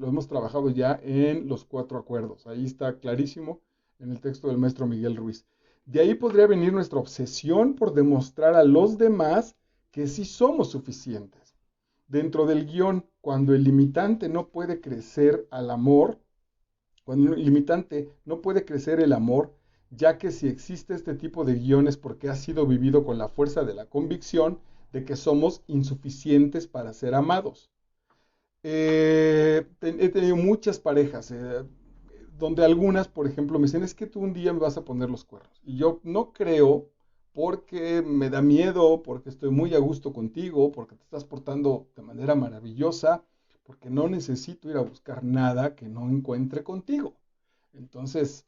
hemos trabajado ya en los 4 acuerdos. Ahí está clarísimo en el texto del maestro Miguel Ruiz. De ahí podría venir nuestra obsesión por demostrar a los demás que sí somos suficientes. Dentro del guión, cuando el limitante no puede crecer al amor, cuando el limitante no puede crecer el amor, ya que si existe este tipo de guiones porque ha sido vivido con la fuerza de la convicción de que somos insuficientes para ser amados. He tenido muchas parejas, donde algunas, por ejemplo, me dicen, es que tú un día me vas a poner los cuernos. Y yo no creo porque me da miedo, porque estoy muy a gusto contigo, porque te estás portando de manera maravillosa, porque no necesito ir a buscar nada que no encuentre contigo. Entonces,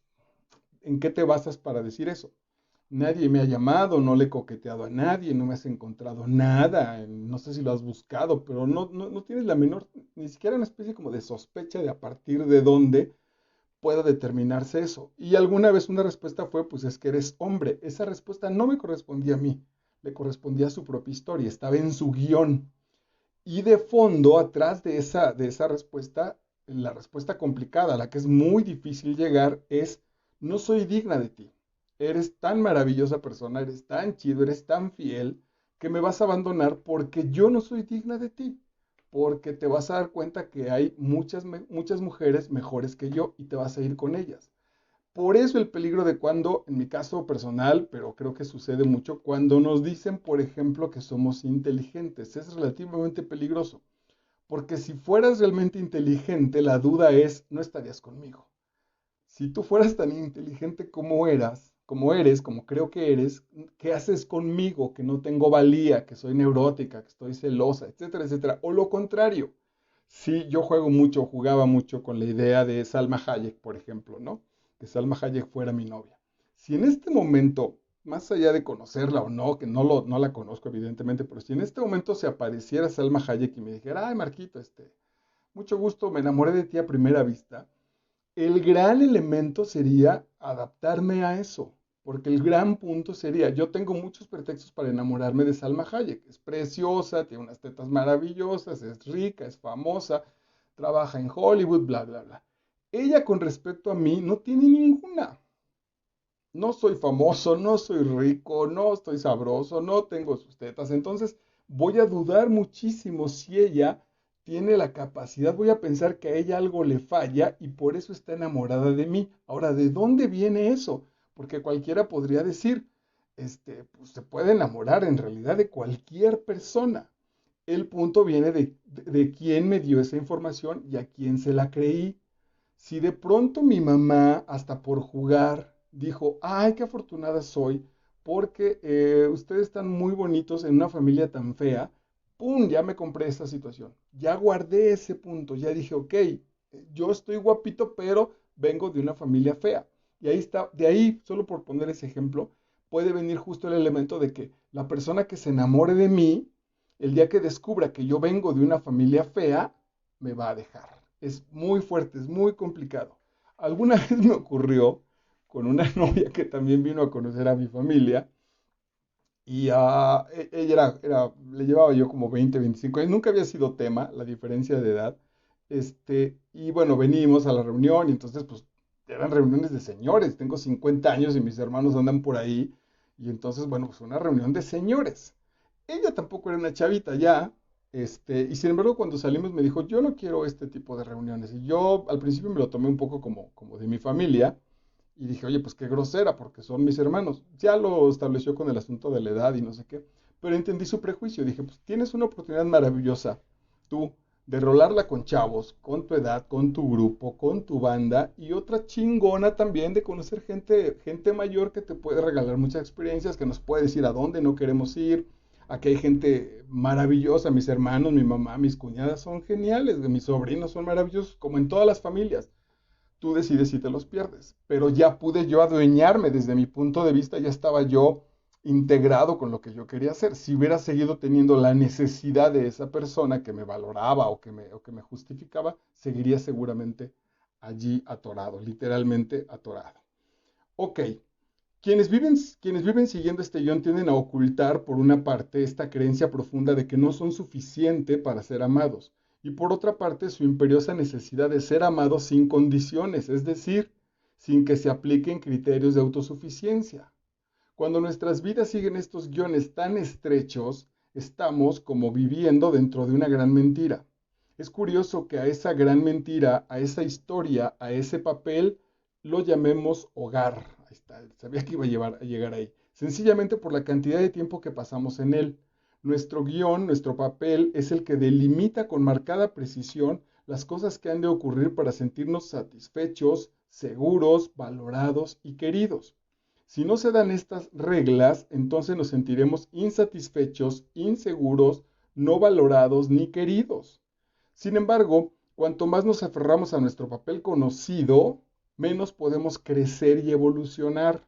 ¿en qué te basas para decir eso? Nadie me ha llamado, no le he coqueteado a nadie, no me has encontrado nada, no sé si lo has buscado, pero no tienes la menor, ni siquiera una especie como de sospecha de a partir de dónde pueda determinarse eso. Y alguna vez una respuesta fue, pues es que eres hombre. Esa respuesta no me correspondía a mí, le correspondía a su propia historia, estaba en su guión. Y de fondo, atrás de esa respuesta, la respuesta complicada, a la que es muy difícil llegar, es, no soy digna de ti. Eres tan maravillosa persona, eres tan chido, eres tan fiel, que me vas a abandonar porque yo no soy digna de ti. Porque te vas a dar cuenta que hay muchas mujeres mejores que yo y te vas a ir con ellas. Por eso el peligro de cuando, en mi caso personal, pero creo que sucede mucho, cuando nos dicen, por ejemplo, que somos inteligentes, es relativamente peligroso. Porque si fueras realmente inteligente, la duda es, no estarías conmigo. Si tú fueras tan inteligente como eres, como creo que eres, ¿qué haces conmigo? Que no tengo valía, que soy neurótica, que estoy celosa, etcétera, etcétera. O lo contrario. Sí, yo jugaba mucho con la idea de Salma Hayek, por ejemplo, ¿no? Que Salma Hayek fuera mi novia. Si en este momento, más allá de conocerla o no, que no la conozco evidentemente, pero si en este momento se apareciera Salma Hayek y me dijera, ay, Marquito, mucho gusto, me enamoré de ti a primera vista, el gran elemento sería adaptarme a eso, porque el gran punto sería, yo tengo muchos pretextos para enamorarme de Salma Hayek, es preciosa, tiene unas tetas maravillosas, es rica, es famosa, trabaja en Hollywood, bla, bla, bla. Ella con respecto a mí no tiene ninguna. No soy famoso, no soy rico, no estoy sabroso, no tengo sus tetas. Entonces voy a dudar muchísimo si ella tiene la capacidad, voy a pensar que a ella algo le falla y por eso está enamorada de mí. Ahora, ¿de dónde viene eso? Porque cualquiera podría decir, pues se puede enamorar en realidad de cualquier persona. El punto viene de quién me dio esa información y a quién se la creí. Si de pronto mi mamá, hasta por jugar, dijo, ay, qué afortunada soy, porque ustedes están muy bonitos en una familia tan fea, ¡pum! Ya me compré esta situación. Ya guardé ese punto, ya dije, ok, yo estoy guapito, pero vengo de una familia fea. Y ahí está, de ahí, solo por poner ese ejemplo, puede venir justo el elemento de que la persona que se enamore de mí, el día que descubra que yo vengo de una familia fea, me va a dejar. Es muy fuerte, es muy complicado. Alguna vez me ocurrió con una novia que también vino a conocer a mi familia y ella le llevaba yo como 20, 25 años, nunca había sido tema la diferencia de edad. Y bueno, venimos a la reunión y entonces pues eran reuniones de señores, tengo 50 años y mis hermanos andan por ahí y entonces bueno, pues una reunión de señores. Ella tampoco era una chavita ya, y sin embargo cuando salimos me dijo, yo no quiero este tipo de reuniones. Y yo al principio me lo tomé un poco como de mi familia y dije, oye, pues qué grosera, porque son mis hermanos. Ya lo estableció con el asunto de la edad y no sé qué, pero entendí su prejuicio. Dije, pues tienes una oportunidad maravillosa, tú, de rolarla con chavos, con tu edad, con tu grupo, con tu banda, y otra chingona también de conocer gente mayor que te puede regalar muchas experiencias, que nos puede decir a dónde no queremos ir, Aquí hay gente maravillosa, mis hermanos, mi mamá, mis cuñadas son geniales, mis sobrinos son maravillosos, como en todas las familias. Tú decides si te los pierdes, pero ya pude yo adueñarme desde mi punto de vista, ya estaba yo integrado con lo que yo quería hacer. Si hubiera seguido teniendo la necesidad de esa persona que me valoraba o que me justificaba, seguiría seguramente allí atorado, literalmente atorado. Ok, quienes viven siguiendo este guión tienden a ocultar, por una parte, esta creencia profunda de que no son suficiente para ser amados, y por otra parte, su imperiosa necesidad de ser amados sin condiciones, es decir, sin que se apliquen criterios de autosuficiencia. Cuando nuestras vidas siguen estos guiones tan estrechos, estamos como viviendo dentro de una gran mentira. Es curioso que a esa gran mentira, a esa historia, a ese papel, lo llamemos hogar. Ahí está, sabía que iba a llegar ahí. Sencillamente por la cantidad de tiempo que pasamos en él. Nuestro guión, nuestro papel, es el que delimita con marcada precisión las cosas que han de ocurrir para sentirnos satisfechos, seguros, valorados y queridos. Si no se dan estas reglas, entonces nos sentiremos insatisfechos, inseguros, no valorados ni queridos. Sin embargo, cuanto más nos aferramos a nuestro papel conocido, menos podemos crecer y evolucionar.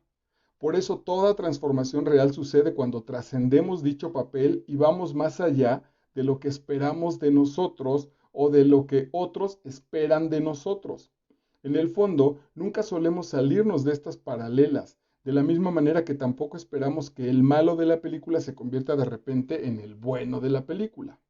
Por eso toda transformación real sucede cuando trascendemos dicho papel y vamos más allá de lo que esperamos de nosotros o de lo que otros esperan de nosotros. En el fondo, nunca solemos salirnos de estas paralelas, de la misma manera que tampoco esperamos que el malo de la película se convierta de repente en el bueno de la película.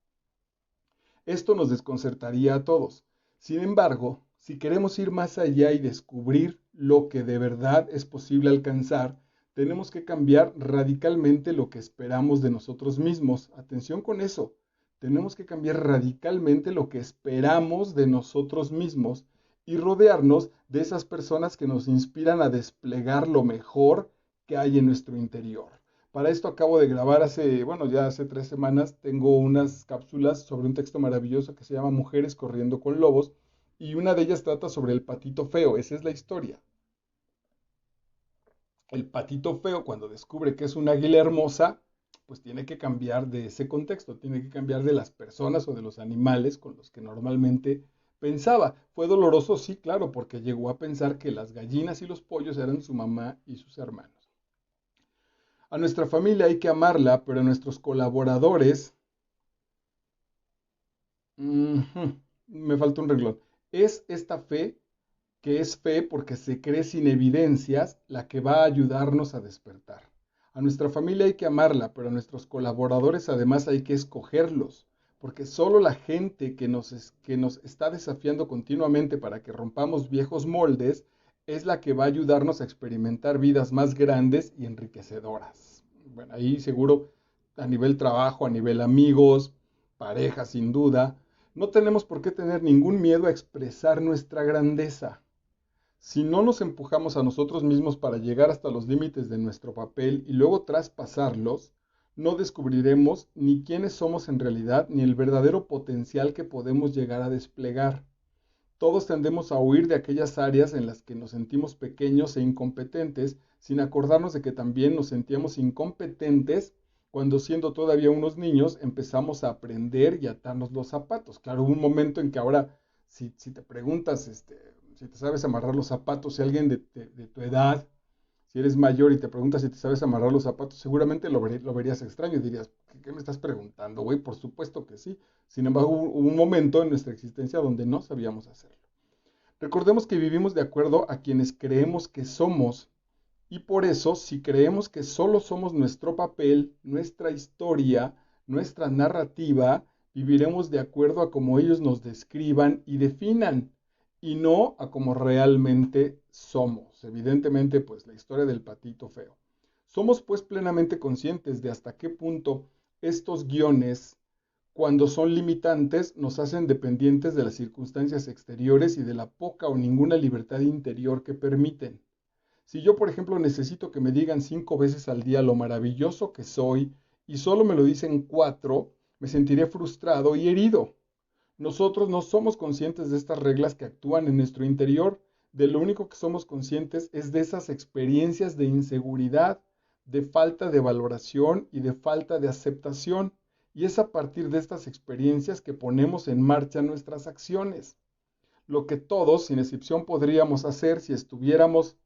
Esto nos desconcertaría a todos. Sin embargo, si queremos ir más allá y descubrir lo que de verdad es posible alcanzar, tenemos que cambiar radicalmente lo que esperamos de nosotros mismos. Atención con eso. Tenemos que cambiar radicalmente lo que esperamos de nosotros mismos y rodearnos de esas personas que nos inspiran a desplegar lo mejor que hay en nuestro interior. Para esto acabo de grabar ya hace 3 semanas, tengo unas cápsulas sobre un texto maravilloso que se llama Mujeres corriendo con lobos, y una de ellas trata sobre el patito feo. Esa es la historia. El patito feo, cuando descubre que es una águila hermosa, pues tiene que cambiar de ese contexto, tiene que cambiar de las personas o de los animales con los que normalmente pensaba. Fue doloroso, sí, claro, porque llegó a pensar que las gallinas y los pollos eran su mamá y sus hermanos. A nuestra familia hay que amarla, pero a nuestros colaboradores, me falta un renglón. Es esta fe, que es fe porque se cree sin evidencias, la que va a ayudarnos a despertar. A nuestra familia hay que amarla, pero a nuestros colaboradores además hay que escogerlos, porque solo la gente que nos está desafiando continuamente para que rompamos viejos moldes es la que va a ayudarnos a experimentar vidas más grandes y enriquecedoras. Bueno, ahí seguro a nivel trabajo, a nivel amigos, pareja sin duda, no tenemos por qué tener ningún miedo a expresar nuestra grandeza. Si no nos empujamos a nosotros mismos para llegar hasta los límites de nuestro papel y luego traspasarlos, no descubriremos ni quiénes somos en realidad ni el verdadero potencial que podemos llegar a desplegar. Todos tendemos a huir de aquellas áreas en las que nos sentimos pequeños e incompetentes, sin acordarnos de que también nos sentíamos incompetentes cuando, siendo todavía unos niños, empezamos a aprender y atarnos los zapatos. Claro, hubo un momento en que ahora, si te preguntas, si te sabes amarrar los zapatos, si alguien de tu edad, si eres mayor y te preguntas si te sabes amarrar los zapatos, seguramente lo verías extraño y dirías, ¿qué me estás preguntando, güey? Por supuesto que sí. Sin embargo, hubo un momento en nuestra existencia donde no sabíamos hacerlo. Recordemos que vivimos de acuerdo a quienes creemos que somos, y por eso, si creemos que solo somos nuestro papel, nuestra historia, nuestra narrativa, viviremos de acuerdo a cómo ellos nos describan y definan, y no a cómo realmente somos. Evidentemente, pues la historia del patito feo. Somos pues plenamente conscientes de hasta qué punto estos guiones, cuando son limitantes, nos hacen dependientes de las circunstancias exteriores y de la poca o ninguna libertad interior que permiten. Si yo, por ejemplo, necesito que me digan 5 veces al día lo maravilloso que soy y solo me lo dicen 4, me sentiré frustrado y herido. Nosotros no somos conscientes de estas reglas que actúan en nuestro interior. De lo único que somos conscientes es de esas experiencias de inseguridad, de falta de valoración y de falta de aceptación. Y es a partir de estas experiencias que ponemos en marcha nuestras acciones. Lo que todos, sin excepción, podríamos hacer si estuviéramos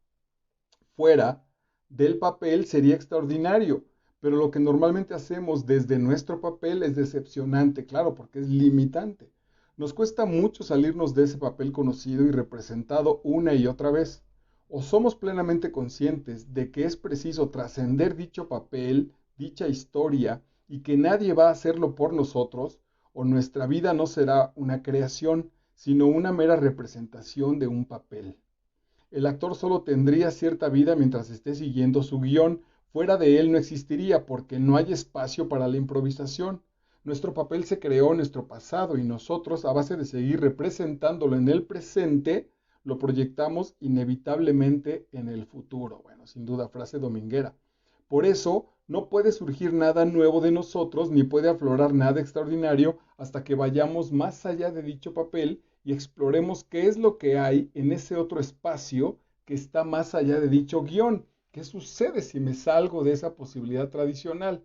fuera del papel sería extraordinario, pero lo que normalmente hacemos desde nuestro papel es decepcionante, claro, porque es limitante. Nos cuesta mucho salirnos de ese papel conocido y representado una y otra vez. O somos plenamente conscientes de que es preciso trascender dicho papel, dicha historia, y que nadie va a hacerlo por nosotros, o nuestra vida no será una creación, sino una mera representación de un papel. El actor solo tendría cierta vida mientras esté siguiendo su guión. Fuera de él no existiría porque no hay espacio para la improvisación. Nuestro papel se creó en nuestro pasado y nosotros, a base de seguir representándolo en el presente, lo proyectamos inevitablemente en el futuro. Bueno, sin duda, frase dominguera. Por eso, no puede surgir nada nuevo de nosotros ni puede aflorar nada extraordinario hasta que vayamos más allá de dicho papel y exploremos qué es lo que hay en ese otro espacio que está más allá de dicho guión. ¿Qué sucede si me salgo de esa posibilidad tradicional?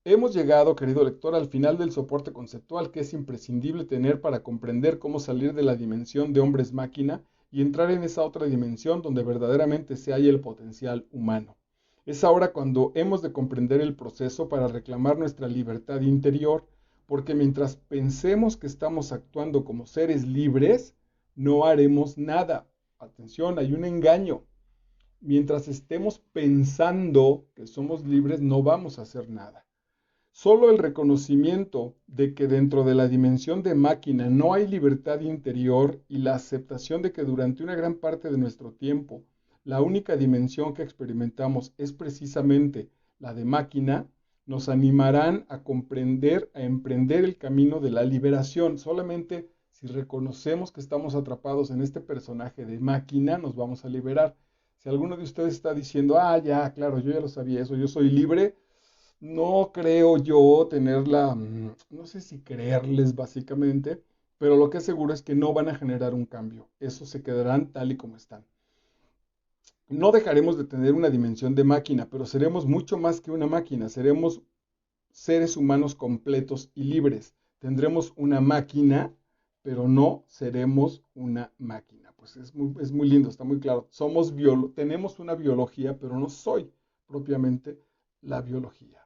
Hemos llegado, querido lector, al final del soporte conceptual que es imprescindible tener para comprender cómo salir de la dimensión de hombres-máquina y entrar en esa otra dimensión donde verdaderamente se halla el potencial humano. Es ahora cuando hemos de comprender el proceso para reclamar nuestra libertad interior, porque mientras pensemos que estamos actuando como seres libres, no haremos nada. Atención, hay un engaño. Mientras estemos pensando que somos libres, no vamos a hacer nada. Solo el reconocimiento de que dentro de la dimensión de máquina no hay libertad interior y la aceptación de que durante una gran parte de nuestro tiempo la única dimensión que experimentamos es precisamente la de máquina, nos animarán a comprender, a emprender el camino de la liberación. Solamente si reconocemos que estamos atrapados en este personaje de máquina, nos vamos a liberar. Si alguno de ustedes está diciendo, ya, claro, yo ya lo sabía eso, yo soy libre, no creo yo tenerla, no sé si creerles básicamente, pero lo que es seguro es que no van a generar un cambio. Esos se quedarán tal y como están. No dejaremos de tener una dimensión de máquina, pero seremos mucho más que una máquina. Seremos seres humanos completos y libres. Tendremos una máquina, pero no seremos una máquina. Pues es muy lindo, está muy claro. Tenemos una biología, pero no soy propiamente la biología.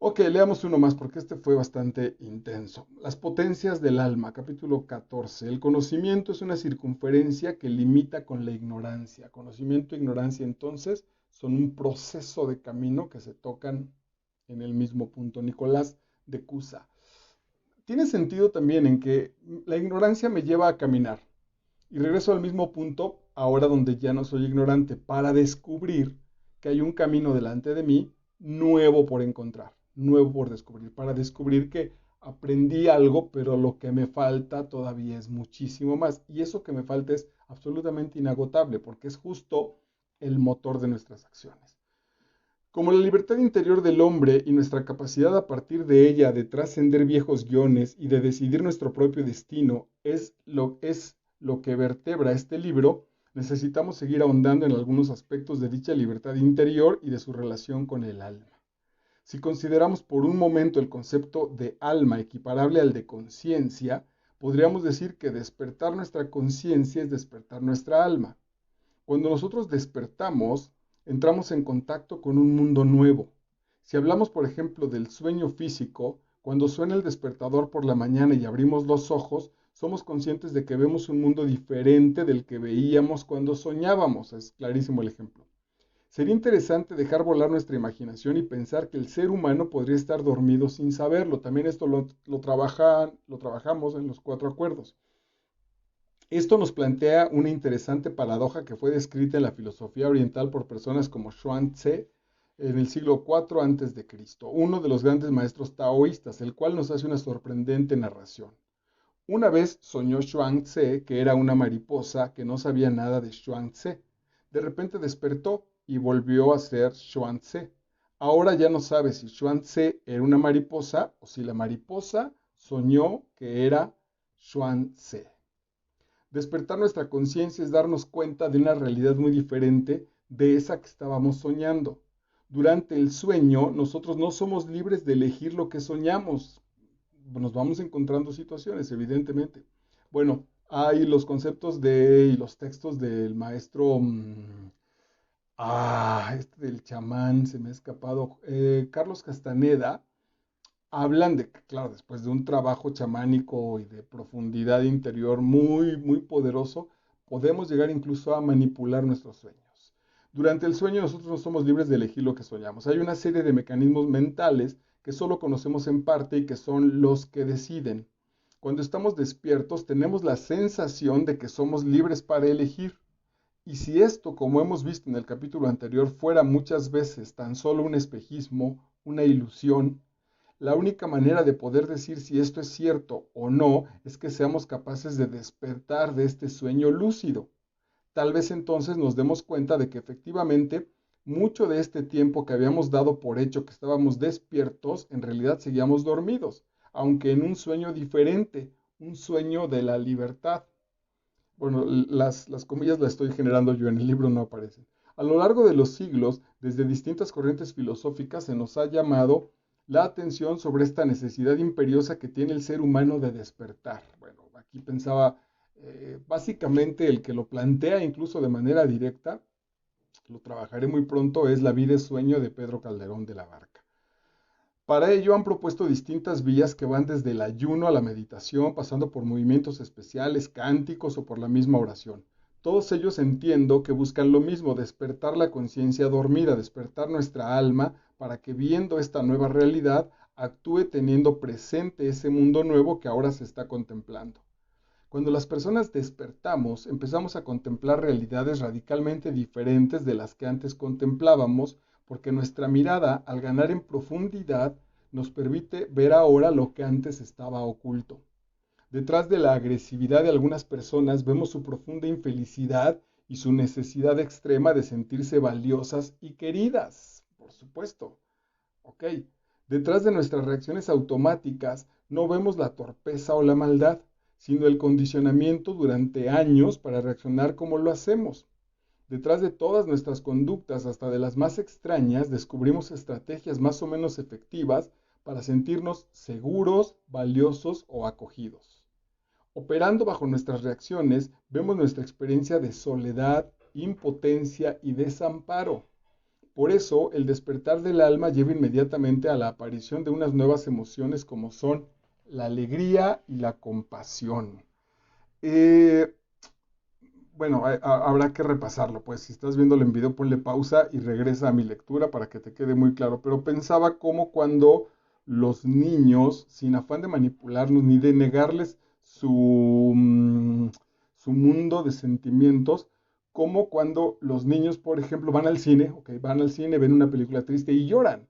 Ok, leamos uno más porque este fue bastante intenso. Las potencias del alma, capítulo 14. El conocimiento es una circunferencia que limita con la ignorancia. Conocimiento e ignorancia entonces son un proceso de camino que se tocan en el mismo punto. Nicolás de Cusa. Tiene sentido también en que la ignorancia me lleva a caminar. Y regreso al mismo punto, ahora donde ya no soy ignorante, para descubrir que hay un camino delante de mí nuevo por encontrar, nuevo por descubrir, para descubrir que aprendí algo, pero lo que me falta todavía es muchísimo más. Y eso que me falta es absolutamente inagotable, porque es justo el motor de nuestras acciones. Como la libertad interior del hombre y nuestra capacidad a partir de ella de trascender viejos guiones y de decidir nuestro propio destino es lo que vertebra este libro, necesitamos seguir ahondando en algunos aspectos de dicha libertad interior y de su relación con el alma. Si consideramos por un momento el concepto de alma equiparable al de conciencia, podríamos decir que despertar nuestra conciencia es despertar nuestra alma. Cuando nosotros despertamos, entramos en contacto con un mundo nuevo. Si hablamos, por ejemplo, del sueño físico, cuando suena el despertador por la mañana y abrimos los ojos, somos conscientes de que vemos un mundo diferente del que veíamos cuando soñábamos. Es clarísimo el ejemplo. Sería interesante dejar volar nuestra imaginación y pensar que el ser humano podría estar dormido sin saberlo. También esto lo trabajamos en los 4 acuerdos. Esto nos plantea una interesante paradoja que fue descrita en la filosofía oriental por personas como Zhuangzi en el siglo IV a.C., uno de los grandes maestros taoístas, el cual nos hace una sorprendente narración. Una vez soñó Zhuangzi que era una mariposa que no sabía nada de Zhuangzi. De repente despertó y volvió a ser Zhuangzi. Ahora ya no sabe si Zhuangzi era una mariposa o si la mariposa soñó que era Zhuangzi. Despertar nuestra conciencia es darnos cuenta de una realidad muy diferente de esa que estábamos soñando. Durante el sueño, nosotros no somos libres de elegir lo que soñamos. Nos vamos encontrando situaciones, evidentemente. Bueno, hay los conceptos y los textos del maestro, del chamán, se me ha escapado, Carlos Castaneda, hablan de que, claro, después de un trabajo chamánico y de profundidad interior muy, muy poderoso, podemos llegar incluso a manipular nuestros sueños. Durante el sueño nosotros no somos libres de elegir lo que soñamos. Hay una serie de mecanismos mentales que solo conocemos en parte y que son los que deciden. Cuando estamos despiertos tenemos la sensación de que somos libres para elegir. Y si esto, como hemos visto en el capítulo anterior, fuera muchas veces tan solo un espejismo, una ilusión, la única manera de poder decir si esto es cierto o no es que seamos capaces de despertar de este sueño lúcido. Tal vez entonces nos demos cuenta de que efectivamente mucho de este tiempo que habíamos dado por hecho que estábamos despiertos, en realidad seguíamos dormidos, aunque en un sueño diferente, un sueño de la libertad. Bueno, las comillas las estoy generando yo, en el libro no aparecen. A lo largo de los siglos, desde distintas corrientes filosóficas se nos ha llamado la atención sobre esta necesidad imperiosa que tiene el ser humano de despertar. Bueno, aquí pensaba, básicamente el que lo plantea incluso de manera directa, lo trabajaré muy pronto, es La vida es sueño de Pedro Calderón de la Barca. Para ello han propuesto distintas vías que van desde el ayuno a la meditación, pasando por movimientos especiales, cánticos o por la misma oración. Todos ellos entiendo que buscan lo mismo, despertar la conciencia dormida, despertar nuestra alma para que viendo esta nueva realidad actúe teniendo presente ese mundo nuevo que ahora se está contemplando. Cuando las personas despertamos, empezamos a contemplar realidades radicalmente diferentes de las que antes contemplábamos, porque nuestra mirada, al ganar en profundidad, nos permite ver ahora lo que antes estaba oculto. Detrás de la agresividad de algunas personas vemos su profunda infelicidad y su necesidad extrema de sentirse valiosas y queridas, por supuesto. Ok. Detrás de nuestras reacciones automáticas no vemos la torpeza o la maldad, sino el condicionamiento durante años para reaccionar como lo hacemos. Detrás de todas nuestras conductas, hasta de las más extrañas, descubrimos estrategias más o menos efectivas para sentirnos seguros, valiosos o acogidos. Operando bajo nuestras reacciones, vemos nuestra experiencia de soledad, impotencia y desamparo. Por eso, el despertar del alma lleva inmediatamente a la aparición de unas nuevas emociones como son la alegría y la compasión. Eh, bueno, habrá que repasarlo, pues si estás viéndolo en video, ponle pausa y regresa a mi lectura para que te quede muy claro. Pero pensaba cómo cuando los niños, sin afán de manipularnos ni de negarles su mundo de sentimientos, como cuando los niños, por ejemplo, van al cine, okay, van al cine, ven una película triste y lloran.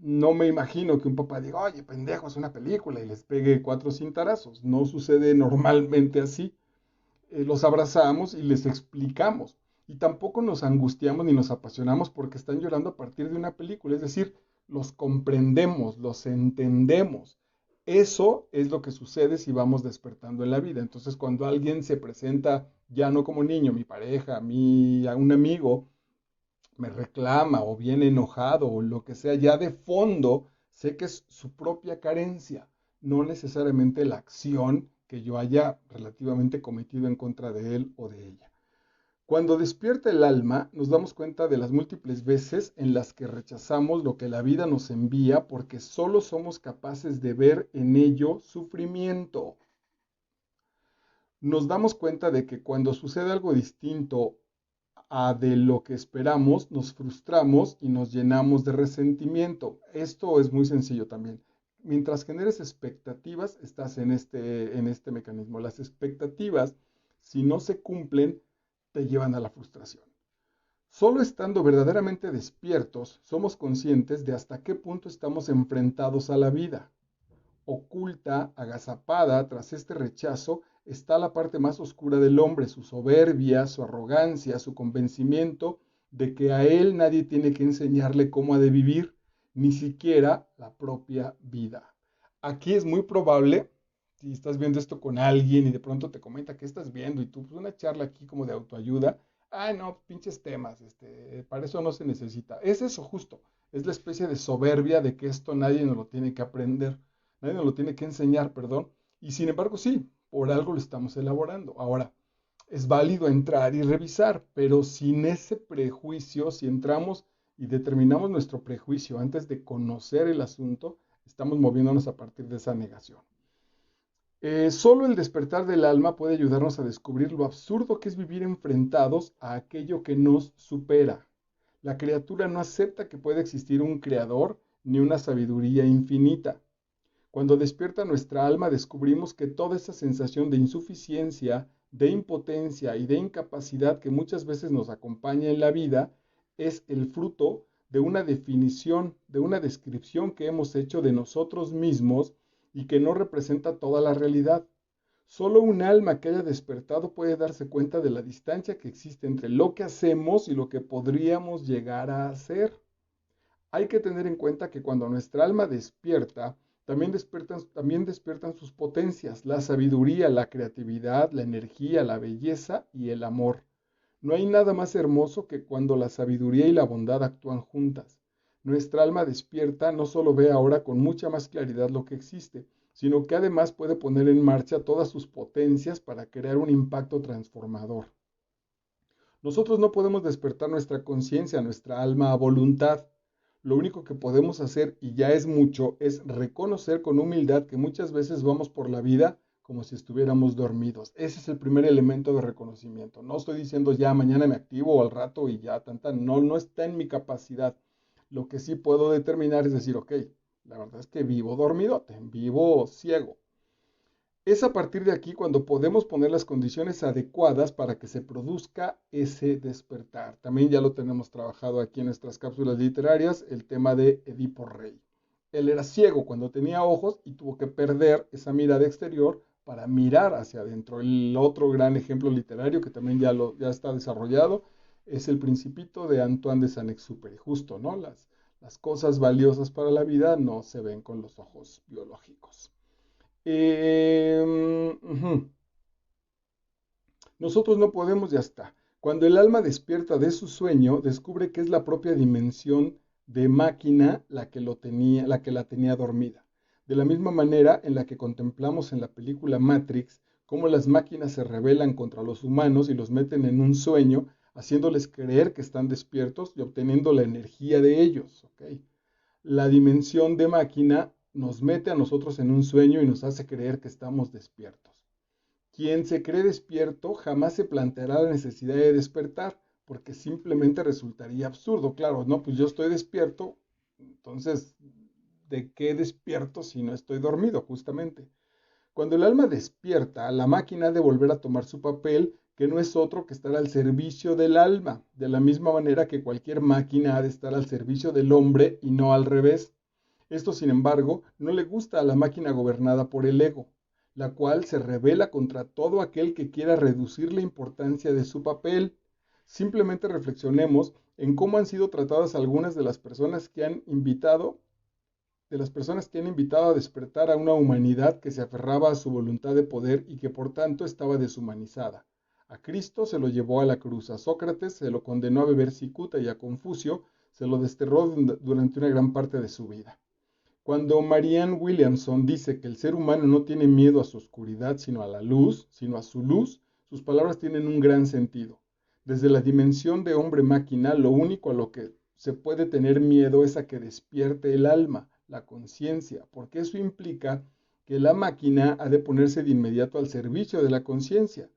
No me imagino que un papá diga, oye, pendejo, es una película y les pegue 4 cintarazos. No sucede normalmente así. Los abrazamos y les explicamos. Y tampoco nos angustiamos ni nos apasionamos porque están llorando a partir de una película. Es decir, los comprendemos, los entendemos. Eso es lo que sucede si vamos despertando en la vida. Entonces, cuando alguien se presenta ya no como niño, mi pareja, a un amigo, me reclama o viene enojado o lo que sea, ya de fondo sé que es su propia carencia, no necesariamente la acción que yo haya relativamente cometido en contra de él o de ella. Cuando despierta el alma, nos damos cuenta de las múltiples veces en las que rechazamos lo que la vida nos envía porque solo somos capaces de ver en ello sufrimiento. Nos damos cuenta de que cuando sucede algo distinto a de lo que esperamos, nos frustramos y nos llenamos de resentimiento. Esto es muy sencillo también. Mientras generes expectativas, estás en este mecanismo. Las expectativas, si no se cumplen, te llevan a la frustración. Solo estando verdaderamente despiertos, somos conscientes de hasta qué punto estamos enfrentados a la vida. Oculta, agazapada, tras este rechazo, está la parte más oscura del hombre, su soberbia, su arrogancia, su convencimiento de que a él nadie tiene que enseñarle cómo ha de vivir, ni siquiera la propia vida. Aquí es muy probable, si estás viendo esto con alguien y de pronto te comenta qué estás viendo y tú, pues una charla aquí como de autoayuda, Ay, no, pinches temas, para eso no se necesita. Es eso justo, es la especie de soberbia de que esto nadie nos lo tiene que aprender, nadie nos lo tiene que enseñar, perdón, y sin embargo sí, por algo lo estamos elaborando. Ahora, es válido entrar y revisar, pero sin ese prejuicio, si entramos y determinamos nuestro prejuicio antes de conocer el asunto, estamos moviéndonos a partir de esa negación. Solo el despertar del alma puede ayudarnos a descubrir lo absurdo que es vivir enfrentados a aquello que nos supera. La criatura no acepta que pueda existir un creador ni una sabiduría infinita. Cuando despierta nuestra alma, descubrimos que toda esa sensación de insuficiencia, de impotencia y de incapacidad que muchas veces nos acompaña en la vida es el fruto de una definición, de una descripción que hemos hecho de nosotros mismos y que no representa toda la realidad. Solo un alma que haya despertado puede darse cuenta de la distancia que existe entre lo que hacemos y lo que podríamos llegar a hacer. Hay que tener en cuenta que cuando nuestra alma despierta, también despiertan sus potencias, la sabiduría, la creatividad, la energía, la belleza y el amor. No hay nada más hermoso que cuando la sabiduría y la bondad actúan juntas. Nuestra alma despierta no solo ve ahora con mucha más claridad lo que existe, sino que además puede poner en marcha todas sus potencias para crear un impacto transformador. Nosotros no podemos despertar nuestra conciencia, nuestra alma a voluntad. Lo único que podemos hacer, y ya es mucho, es reconocer con humildad que muchas veces vamos por la vida como si estuviéramos dormidos. Ese es el primer elemento de reconocimiento. No estoy diciendo ya mañana me activo o al rato y ya tanta. No, no está en mi capacidad. Lo que sí puedo determinar es decir, ok, la verdad es que vivo dormidote, vivo ciego. Es a partir de aquí cuando podemos poner las condiciones adecuadas para que se produzca ese despertar. También ya lo tenemos trabajado aquí en nuestras cápsulas literarias, el tema de Edipo Rey. Él era ciego cuando tenía ojos y tuvo que perder esa mirada exterior para mirar hacia adentro. El otro gran ejemplo literario que también ya está desarrollado es El Principito de Antoine de Saint-Exupéry. Justo, ¿no? Las cosas valiosas para la vida no se ven con los ojos biológicos. Ujú. Nosotros no podemos, ya está. Cuando el alma despierta de su sueño, descubre que es la propia dimensión de máquina la que la tenía dormida. De la misma manera en la que contemplamos en la película Matrix, cómo las máquinas se rebelan contra los humanos y los meten en un sueño, haciéndoles creer que están despiertos y obteniendo la energía de ellos. ¿Ok? La dimensión de máquina nos mete a nosotros en un sueño y nos hace creer que estamos despiertos. Quien se cree despierto jamás se planteará la necesidad de despertar, porque simplemente resultaría absurdo. Claro, no, pues yo estoy despierto, entonces, ¿de qué despierto si no estoy dormido, justamente? Cuando el alma despierta, la máquina ha de volver a tomar su papel, que no es otro que estar al servicio del alma, de la misma manera que cualquier máquina ha de estar al servicio del hombre y no al revés. Esto, sin embargo, no le gusta a la máquina gobernada por el ego, la cual se rebela contra todo aquel que quiera reducir la importancia de su papel. Simplemente reflexionemos en cómo han sido tratadas algunas de las personas que han invitado a despertar a una humanidad que se aferraba a su voluntad de poder y que por tanto estaba deshumanizada. A Cristo se lo llevó a la cruz, a Sócrates se lo condenó a beber cicuta y a Confucio se lo desterró durante una gran parte de su vida. Cuando Marianne Williamson dice que el ser humano no tiene miedo a su oscuridad, sino a la luz, sino a su luz, sus palabras tienen un gran sentido. Desde la dimensión de hombre-máquina, lo único a lo que se puede tener miedo es a que despierte el alma, la conciencia, porque eso implica que la máquina ha de ponerse de inmediato al servicio de la conciencia.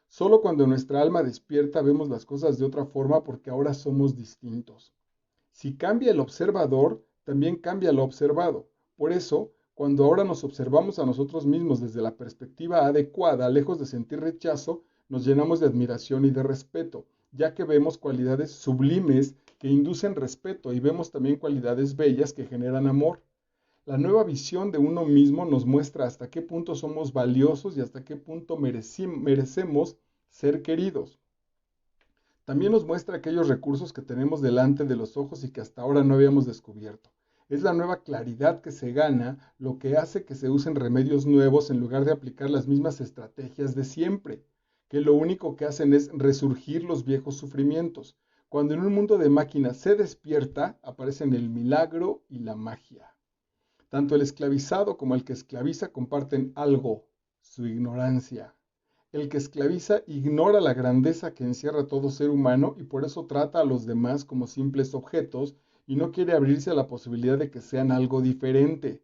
Solo cuando nuestra alma despierta vemos las cosas de otra forma porque ahora somos distintos. Si cambia el observador, también cambia lo observado. Por eso, cuando ahora nos observamos a nosotros mismos desde la perspectiva adecuada, lejos de sentir rechazo, nos llenamos de admiración y de respeto, ya que vemos cualidades sublimes que inducen respeto y vemos también cualidades bellas que generan amor. La nueva visión de uno mismo nos muestra hasta qué punto somos valiosos y hasta qué punto merecemos ser queridos. También nos muestra aquellos recursos que tenemos delante de los ojos y que hasta ahora no habíamos descubierto. Es la nueva claridad que se gana lo que hace que se usen remedios nuevos en lugar de aplicar las mismas estrategias de siempre. que lo único que hacen es resurgir los viejos sufrimientos. Cuando en un mundo de máquinas se despierta, aparecen el milagro y la magia. Tanto el esclavizado como el que esclaviza comparten algo, su ignorancia. El que esclaviza ignora la grandeza que encierra todo ser humano y por eso trata a los demás como simples objetos y no quiere abrirse a la posibilidad de que sean algo diferente.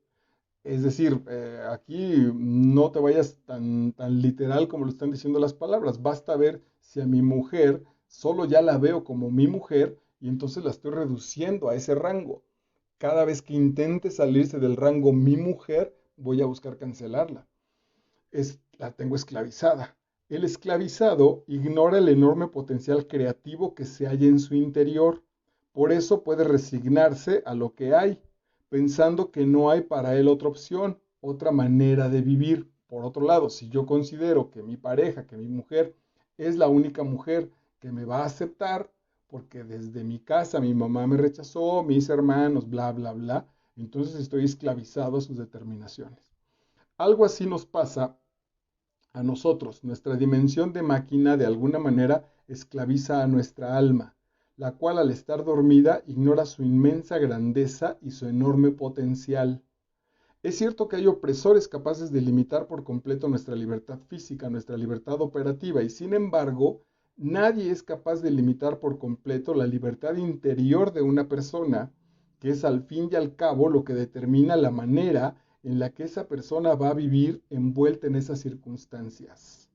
Es decir, aquí no te vayas tan literal como lo están diciendo las palabras. Basta ver si a mi mujer solo ya la veo como mi mujer y entonces la estoy reduciendo a ese rango. Cada vez que intente salirse del rango mi mujer, voy a buscar cancelarla. La tengo esclavizada. El esclavizado ignora el enorme potencial creativo que se halla en su interior. Por eso puede resignarse a lo que hay, pensando que no hay para él otra opción, otra manera de vivir. Por otro lado, si yo considero que mi pareja, que mi mujer, es la única mujer que me va a aceptar, porque desde mi casa mi mamá me rechazó, mis hermanos, bla, bla, bla, entonces estoy esclavizado a sus determinaciones. Algo así nos pasa a nosotros. Nuestra dimensión de máquina de alguna manera esclaviza a nuestra alma, la cual al estar dormida ignora su inmensa grandeza y su enorme potencial. Es cierto que hay opresores capaces de limitar por completo nuestra libertad física, nuestra libertad operativa, y sin embargo, nadie es capaz de limitar por completo la libertad interior de una persona, que es al fin y al cabo lo que determina la manera en la que esa persona va a vivir envuelta en esas circunstancias.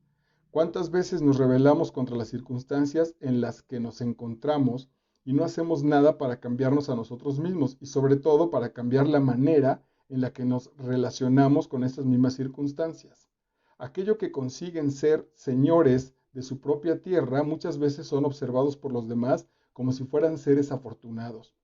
¿Cuántas veces nos rebelamos contra las circunstancias en las que nos encontramos y no hacemos nada para cambiarnos a nosotros mismos y sobre todo para cambiar la manera en la que nos relacionamos con estas mismas circunstancias? Aquello que consiguen ser señores de su propia tierra muchas veces son observados por los demás como si fueran seres afortunados.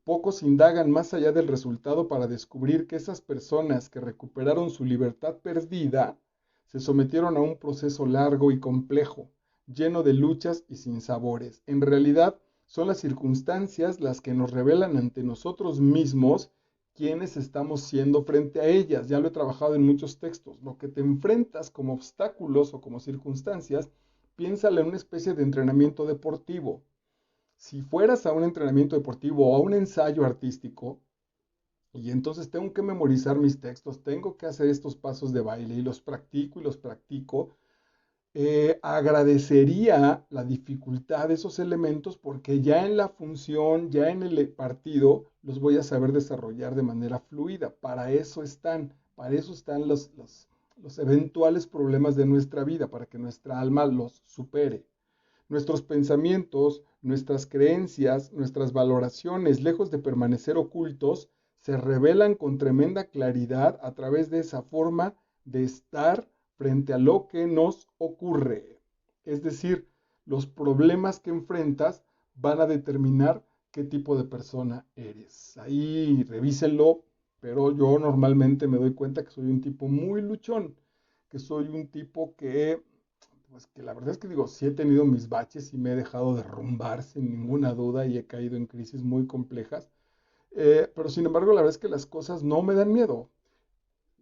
Pocos indagan más allá del resultado para descubrir que esas personas que recuperaron su libertad perdida se sometieron a un proceso largo y complejo, lleno de luchas y sinsabores. En realidad, son las circunstancias las que nos revelan ante nosotros mismos quiénes estamos siendo frente a ellas. Ya lo he trabajado en muchos textos. Lo que te enfrentas como obstáculos o como circunstancias, piénsalo en una especie de entrenamiento deportivo. Si fueras a un entrenamiento deportivo o a un ensayo artístico, y entonces tengo que memorizar mis textos, tengo que hacer estos pasos de baile y los practico, agradecería la dificultad de esos elementos porque ya en la función, ya en el partido, los voy a saber desarrollar de manera fluida. Para eso están los eventuales problemas de nuestra vida, para que nuestra alma los supere. Nuestros pensamientos, nuestras creencias, nuestras valoraciones, lejos de permanecer ocultos, se revelan con tremenda claridad a través de esa forma de estar frente a lo que nos ocurre. Es decir, los problemas que enfrentas van a determinar qué tipo de persona eres. Ahí revísenlo, pero yo normalmente me doy cuenta que soy un tipo muy luchón, que soy un tipo que pues que la verdad es que digo, sí he tenido mis baches y me he dejado derrumbar sin ninguna duda y he caído en crisis muy complejas, pero sin embargo la verdad es que las cosas no me dan miedo.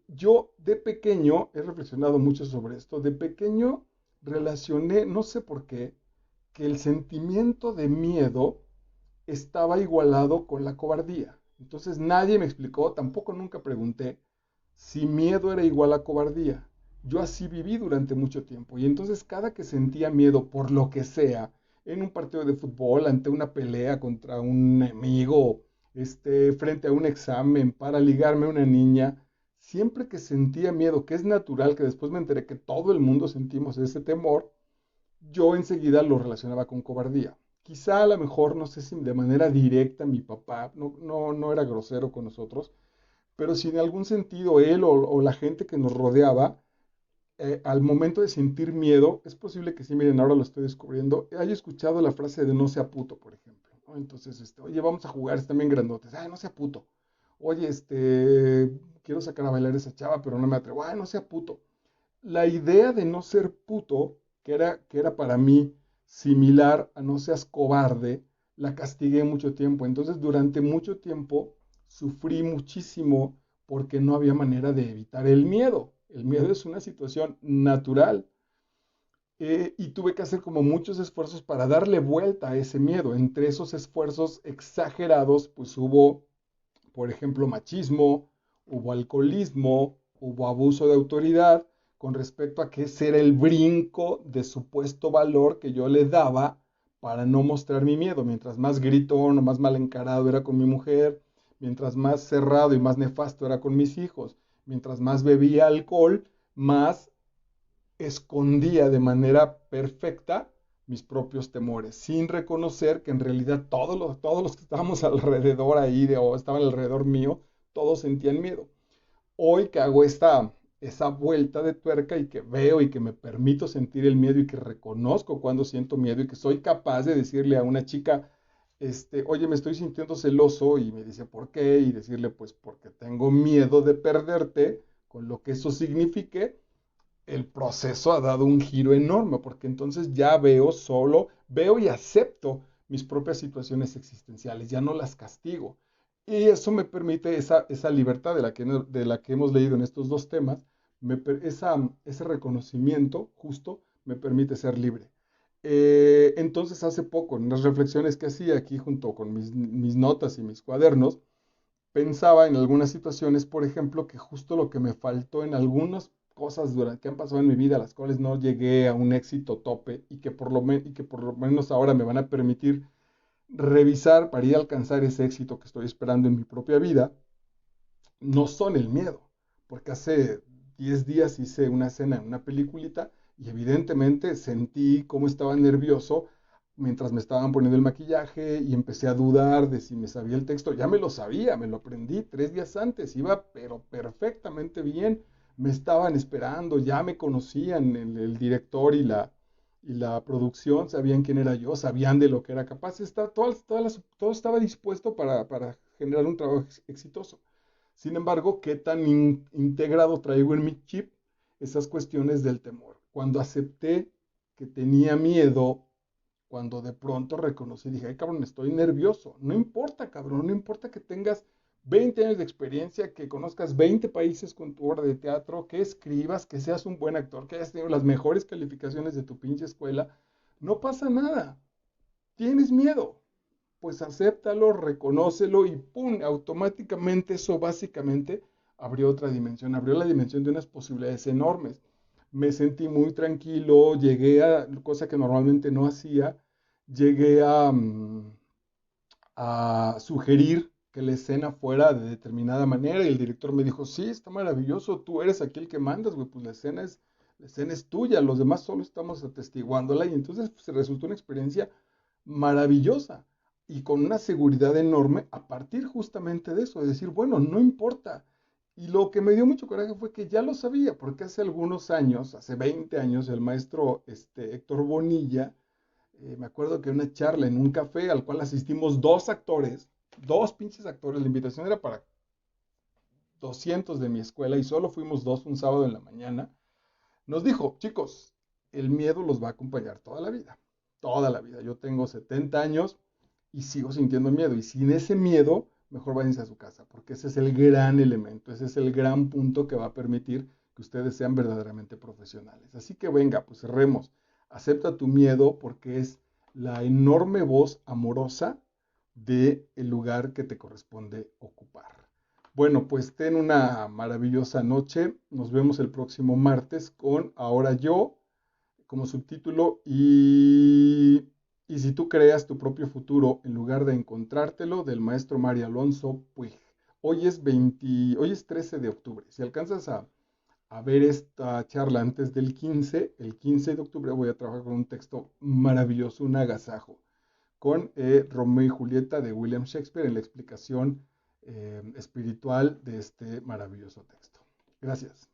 Yo de pequeño he reflexionado mucho sobre esto, de pequeño relacioné, no sé por qué, que el sentimiento de miedo estaba igualado con la cobardía. Entonces nadie me explicó, tampoco nunca pregunté si miedo era igual a cobardía. Yo así viví durante mucho tiempo y entonces cada que sentía miedo por lo que sea, en un partido de fútbol, ante una pelea contra un enemigo, frente a un examen, para ligarme a una niña, siempre que sentía miedo, que es natural, que después me enteré que todo el mundo sentimos ese temor, yo enseguida lo relacionaba con cobardía. Quizá a lo mejor, no sé si de manera directa mi papá no era grosero con nosotros, pero si en algún sentido él o la gente que nos rodeaba, al momento de sentir miedo, es posible que sí, miren, ahora lo estoy descubriendo, haya escuchado la frase de no sea puto, por ejemplo, ¿no? Entonces, oye, vamos a jugar, están bien grandotes, ay, no sea puto. Oye, quiero sacar a bailar a esa chava, pero no me atrevo, ay, no sea puto. La idea de no ser puto, que era para mí similar a no seas cobarde, la castigué mucho tiempo. Entonces, durante mucho tiempo sufrí muchísimo porque no había manera de evitar el miedo. El miedo es una situación natural. Y tuve que hacer como muchos esfuerzos para darle vuelta a ese miedo. Entre esos esfuerzos exagerados, pues hubo, por ejemplo, machismo, hubo alcoholismo, hubo abuso de autoridad con respecto a que ese era el brinco de supuesto valor que yo le daba para no mostrar mi miedo. Mientras más gritón o más mal encarado era con mi mujer, mientras más cerrado y más nefasto era con mis hijos, mientras más bebía alcohol, más escondía de manera perfecta mis propios temores, sin reconocer que en realidad todos los que estábamos alrededor ahí o estaban alrededor mío, todos sentían miedo. Hoy que hago esa vuelta de tuerca y que veo y que me permito sentir el miedo y que reconozco cuando siento miedo y que soy capaz de decirle a una chica, oye, me estoy sintiendo celoso y me dice, ¿por qué? Y decirle, pues porque tengo miedo de perderte, con lo que eso signifique, el proceso ha dado un giro enorme, porque entonces ya veo y acepto mis propias situaciones existenciales, ya no las castigo. Y eso me permite esa libertad de la que hemos leído en estos dos temas, ese reconocimiento justo me permite ser libre. Entonces hace poco, en las reflexiones que hacía aquí junto con mis notas y mis cuadernos, pensaba en algunas situaciones, por ejemplo, que justo lo que me faltó en algunas cosas que han pasado en mi vida, las cuales no llegué a un éxito tope y que por lo menos ahora me van a permitir revisar para ir a alcanzar ese éxito que estoy esperando en mi propia vida, no son el miedo, porque hace 10 días hice una escena en una peliculita y evidentemente sentí cómo estaba nervioso mientras me estaban poniendo el maquillaje y empecé a dudar de si me sabía el texto. Ya me lo sabía, me lo aprendí 3 días antes, iba pero perfectamente bien. Me estaban esperando, ya me conocían el director y la producción, sabían quién era yo, sabían de lo que era capaz. Todo estaba dispuesto para generar un trabajo exitoso. Sin embargo, ¿qué tan integrado traigo en mi chip esas cuestiones del temor? Cuando acepté que tenía miedo, cuando de pronto reconocí, dije, ay cabrón, estoy nervioso. No importa, cabrón, no importa que tengas 20 años de experiencia, que conozcas 20 países con tu obra de teatro, que escribas, que seas un buen actor, que hayas tenido las mejores calificaciones de tu pinche escuela. No pasa nada. Tienes miedo, pues acéptalo, reconócelo y ¡pum! Automáticamente eso básicamente abrió otra dimensión, abrió la dimensión de unas posibilidades enormes. Me sentí muy tranquilo, llegué a, cosa que normalmente no hacía, llegué a sugerir que la escena fuera de determinada manera y el director me dijo, sí, está maravilloso, tú eres aquí el que mandas, güey, pues la escena es tuya, los demás solo estamos atestiguándola y entonces pues, resultó una experiencia maravillosa y con una seguridad enorme a partir justamente de eso, de decir, bueno, no importa. Y lo que me dio mucho coraje fue que ya lo sabía, porque hace algunos años, hace 20 años, el maestro Héctor Bonilla, me acuerdo que una charla en un café al cual asistimos dos actores, dos pinches actores, la invitación era para 200 de mi escuela y solo fuimos dos un sábado en la mañana, nos dijo, chicos, el miedo los va a acompañar toda la vida, toda la vida. Yo tengo 70 años y sigo sintiendo miedo y sin ese miedo, mejor váyanse a su casa, porque ese es el gran elemento, ese es el gran punto que va a permitir que ustedes sean verdaderamente profesionales. Así que venga, pues cerremos. Acepta tu miedo porque es la enorme voz amorosa del lugar que te corresponde ocupar. Bueno, pues ten una maravillosa noche. Nos vemos el próximo martes con Ahora Yo como subtítulo y si tú creas tu propio futuro en lugar de encontrártelo del maestro Mario Alonso Puig. Hoy es 13 de octubre. Si alcanzas a ver esta charla antes del 15, el 15 de octubre voy a trabajar con un texto maravilloso, un agasajo, con Romeo y Julieta de William Shakespeare en la explicación espiritual de este maravilloso texto. Gracias.